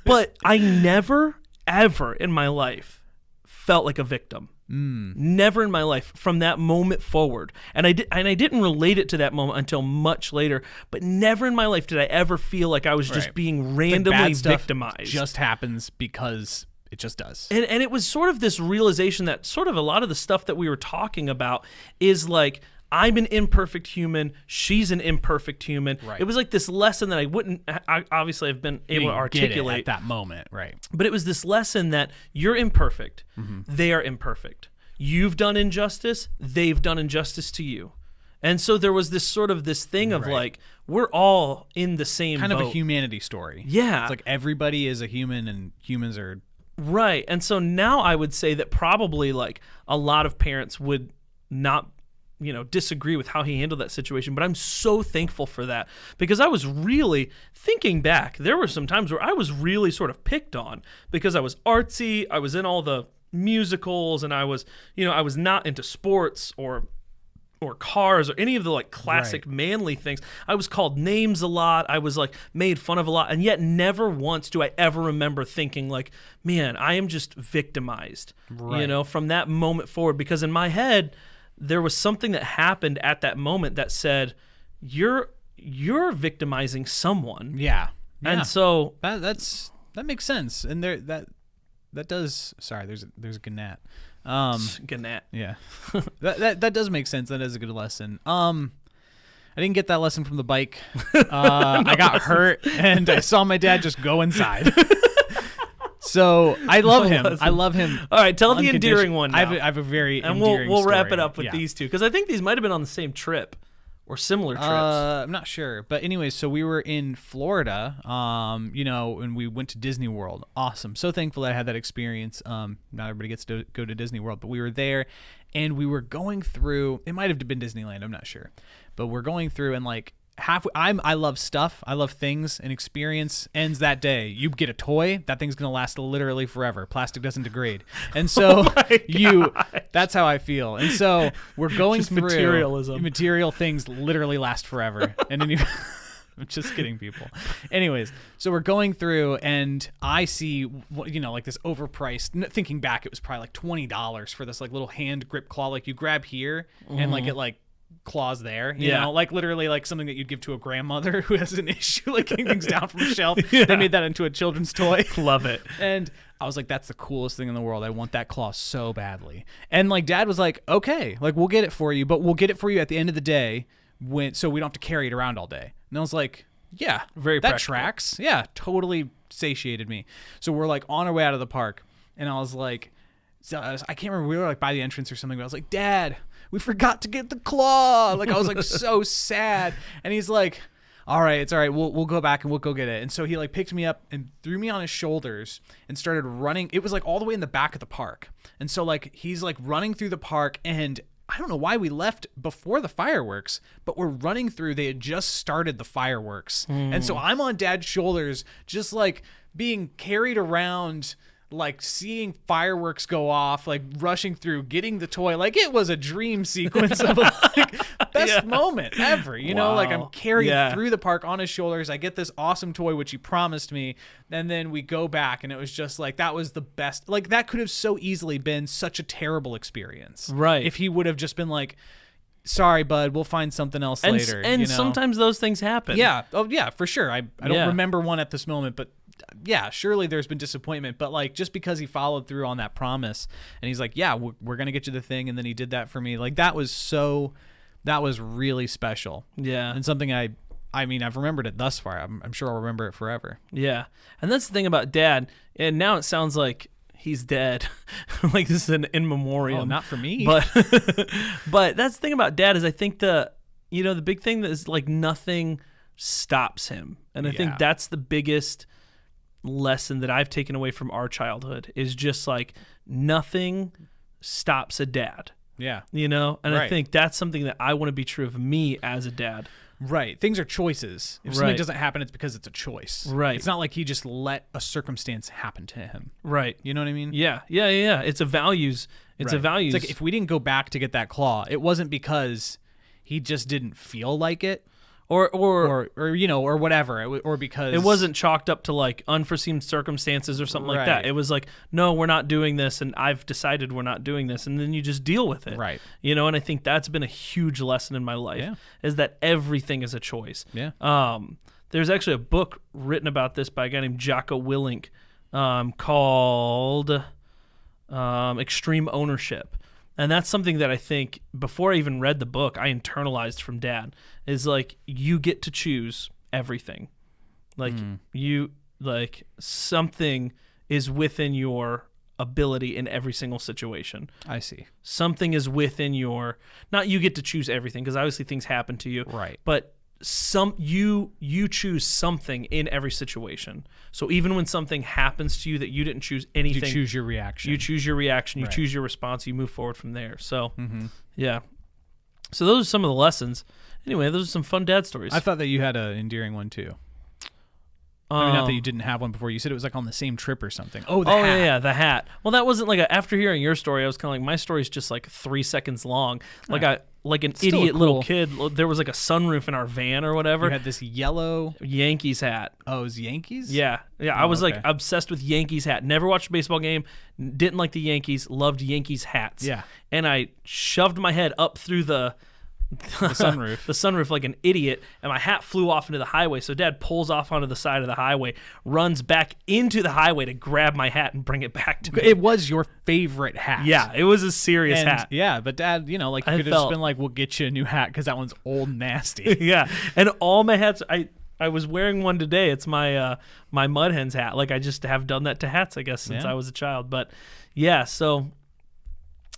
But I never, ever in my life felt like a victim. Never in my life from that moment forward. And I didn't relate it to that moment until much later, but never in my life did I ever feel like I was just Right. being Like randomly bad stuff victimized. just happens because it just does. And it was sort of this realization that sort of a lot of the stuff that we were talking about is like, I'm an imperfect human. She's an imperfect human. Right. It was like this lesson that I obviously have been able to articulate at that moment, right? But it was this lesson that you're imperfect. They are imperfect. You've done injustice. They've done injustice to you. And so there was this thing of Right. like, we're all in the same Kind boat. of a humanity story. Yeah. It's like everybody is a human and humans are. Right. And so now I would say that probably like a lot of parents would not disagree with how he handled that situation. But I'm so thankful for that, because I was really thinking back. There were some times where I was really sort of picked on because I was artsy. I was in all the musicals, and I was not into sports or cars or any of the like classic manly things. I was called names a lot. I was like made fun of a lot. And yet never once do I ever remember thinking like, man, I am just victimized, from that moment forward. Because in my head, there was something that happened at that moment that said, you're victimizing someone. Yeah. And so that makes sense. And that does. Sorry, there's a gnat. Gannett. Yeah, that does make sense. That is a good lesson. I didn't get that lesson from the bike. I got hurt, and I saw my dad just go inside. So I love him. I love him. All right, tell the endearing one now. I have a very and endearing we'll wrap story. it up with these two, because I think these might have been on the same trip or similar trips. I'm not sure, but anyways, so we were in Florida, and we went to Disney World. Awesome, so thankful that I had that experience. Not everybody gets to go to Disney World, but we were there, and we were going through. It might have been Disneyland, I'm not sure, but we're going through, and like halfway, I love stuff, I love things, and experience ends that day. You get a toy, that thing's gonna last literally forever. Plastic doesn't degrade, and so that's how I feel. And so we're going Just through materialism. material things literally last forever. And then I'm just kidding, people. Anyways, so we're going through, and I see, like this overpriced. Thinking back, it was probably like $20 for this like little hand grip claw, like you grab here and like it like claws there, you know, like literally like something that you'd give to a grandmother who has an issue like getting things down from a shelf. They made that into a children's toy. Love it. And I was like, that's the coolest thing in the world. I want that claw so badly. And like Dad was like, okay, like we'll get it for you, but we'll get it for you at the end of the day so we don't have to carry it around all day. And I was like, yeah, Very that practical. tracks. Yeah, totally satiated me. So we're like on our way out of the park, and I was like, I can't remember, we were like by the entrance or something, but I was like, Dad, we forgot to get the claw. Like I was like so sad. And he's like, all right, it's all right. We'll go back and we'll go get it. And so he like picked me up and threw me on his shoulders and started running. It was like all the way in the back of the park. And so like he's like running through the park, and I don't know why we left before the fireworks, but we're running through. They had just started the fireworks. And so I'm on Dad's shoulders, just like being carried around like seeing fireworks go off, like rushing through, getting the toy. Like it was a dream sequence of like best moment ever. You know, like I'm carried through the park on his shoulders. I get this awesome toy, which he promised me. And then we go back and it was just like, that was the best. Like that could have so easily been such a terrible experience. Right. If he would have just been like, sorry, bud, we'll find something else later. And you know? sometimes those things happen. Yeah. Oh yeah, for sure. I don't remember one at this moment, but yeah, surely there's been disappointment, but like just because he followed through on that promise and he's like, yeah, we're going to get you the thing. And then he did that for me. Like that was really special. Yeah. And something I mean, I've remembered it thus far. I'm sure I'll remember it forever. Yeah. And that's the thing about Dad. And now it sounds like he's dead. Like this is an in memoriam. Oh, not for me. But that's the thing about Dad is I think the big thing that is like nothing stops him. And I think that's the biggest lesson that I've taken away from our childhood is just like nothing stops a dad. Yeah. You know? And I think that's something that I want to be true of me as a dad. Right. Things are choices. If something doesn't happen, it's because it's a choice. Right. It's not like he just let a circumstance happen to him. Right. You know what I mean? Yeah. It's a values. It's a values. It's like if we didn't go back to get that claw, it wasn't because he just didn't feel like it. Or whatever, or because it wasn't chalked up to like unforeseen circumstances or something like that. It was like, no, we're not doing this, and I've decided we're not doing this, and then you just deal with it, right? You know, and I think that's been a huge lesson in my life is that everything is a choice. Yeah. There's actually a book written about this by a guy named Jocko Willink, called Extreme Ownership. And that's something that I think before I even read the book, I internalized from Dad is like, you get to choose everything. Like something is within your ability in every single situation. I see. Something is within not you get to choose everything because obviously things happen to you. Right. But you choose something in every situation. So even when something happens to you that you didn't choose anything, you choose your reaction. You choose your reaction. You choose your response. You move forward from there. So yeah. So those are some of the lessons. Anyway, those are some fun dad stories. I thought that you had an endearing one too. I mean, not that you didn't have one before. You said it was like on the same trip or something. Oh, the hat. Yeah, the hat. Well, that wasn't like after hearing your story, I was kind of like, my story's just like 3 seconds long. Like an idiot little kid. There was like a sunroof in our van or whatever. You had this yellow Yankees hat. Oh, it was Yankees? Yeah. I was like obsessed with Yankees hat. Never watched a baseball game. Didn't like the Yankees. Loved Yankees hats. Yeah. And I shoved my head up through the sunroof like an idiot, and my hat flew off into the highway. So Dad pulls off onto the side of the highway, runs back into the highway to grab my hat and bring it back to me. It was your favorite hat. Yeah, it was a serious hat. Yeah, but Dad, you could have just been like, we'll get you a new hat because that one's old and nasty. Yeah, and all my hats, I was wearing one today. It's my my Mud Hens hat. Like I just have done that to hats, I guess, since I was a child. But yeah, so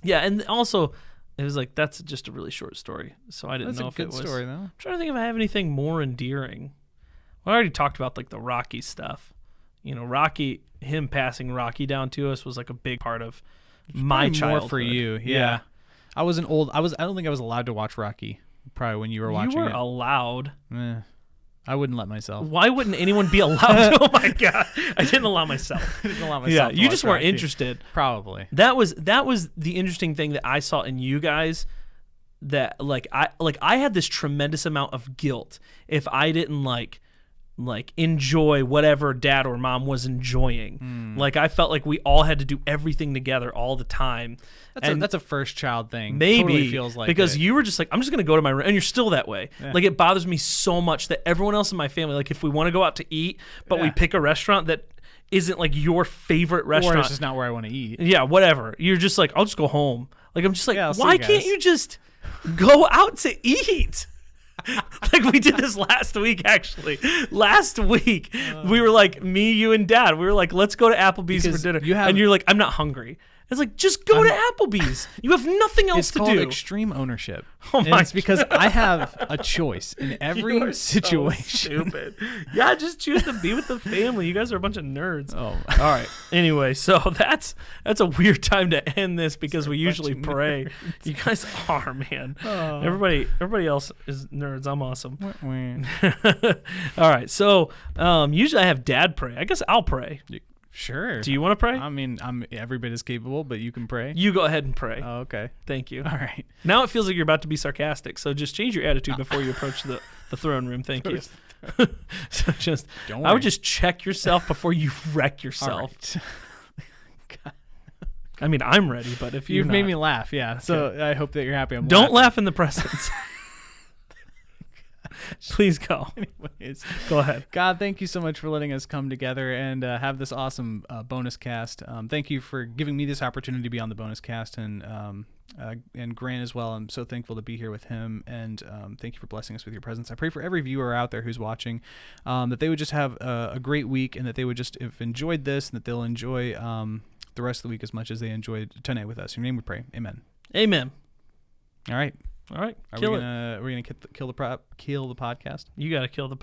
yeah, and also it was like, that's just a really short story, so I didn't know if it was. That's a good story, though. I'm trying to think if I have anything more endearing. Well, I already talked about like the Rocky stuff. Rocky, him passing Rocky down to us was like a big part of my childhood. More for you, yeah. I don't think I was allowed to watch Rocky. Probably when you were watching it. You were allowed. I wouldn't let myself. Why wouldn't anyone be allowed to? Oh my God. I didn't allow myse.f. Yeah, you just weren't interested. Probably. That was the interesting thing that I saw in you guys, that I had this tremendous amount of guilt if I didn't like enjoy whatever Dad or Mom was enjoying. Like I felt like we all had to do everything together all the time. That's a first child thing. Maybe totally feels like because you were just like, I'm just gonna go to my room, and you're still that way. Yeah. Like it bothers me so much that everyone else in my family, like if we want to go out to eat, but we pick a restaurant that isn't like your favorite restaurant, or it's just not where I want to eat. Yeah, whatever. You're just like, I'll just go home. Like I'm just like, why you can't you just go out to eat? Like we did this last week, actually. Last week, we were like, me, you, and Dad. We were like, let's go to Applebee's for dinner. And you're like, I'm not hungry. It's like, just go to Applebee's. You have nothing else to do. It's called extreme ownership. Oh my it's because I have a choice in every situation. So stupid. Yeah, just choose to be with the family. You guys are a bunch of nerds. Oh, all right. Anyway, so that's a weird time to end this because we usually pray. Nerds. You guys are, man. Oh. Everybody else is nerds. I'm awesome. All right. So usually I have Dad pray. I guess I'll pray. Sure. Do you want to pray? I mean, I'm every bit as capable, but you can pray. You go ahead and pray. Oh, okay. Thank you. All right. Now it feels like you're about to be sarcastic, so just change your attitude before you approach the throne room. Thank you. So just, Don't I would worry. just check yourself before you wreck yourself. All right. I mean, I'm ready, but if You've you're made not, me laugh, yeah. So I hope that you're happy. I'm don't laughing. laugh in the presence. Please go. Anyways, Go ahead. God, thank you so much for letting us come together and have this awesome bonus cast. Thank you for giving me this opportunity to be on the bonus cast, and Grant as well. I'm so thankful to be here with him, and thank you for blessing us with your presence. I pray for every viewer out there who's watching, that they would just have a great week, and that they would just have enjoyed this, and that they'll enjoy the rest of the week as much as they enjoyed tonight with us. In your name we pray. Amen. Amen. All right. All right. Are Kill we it. gonna kill the podcast? You got to kill the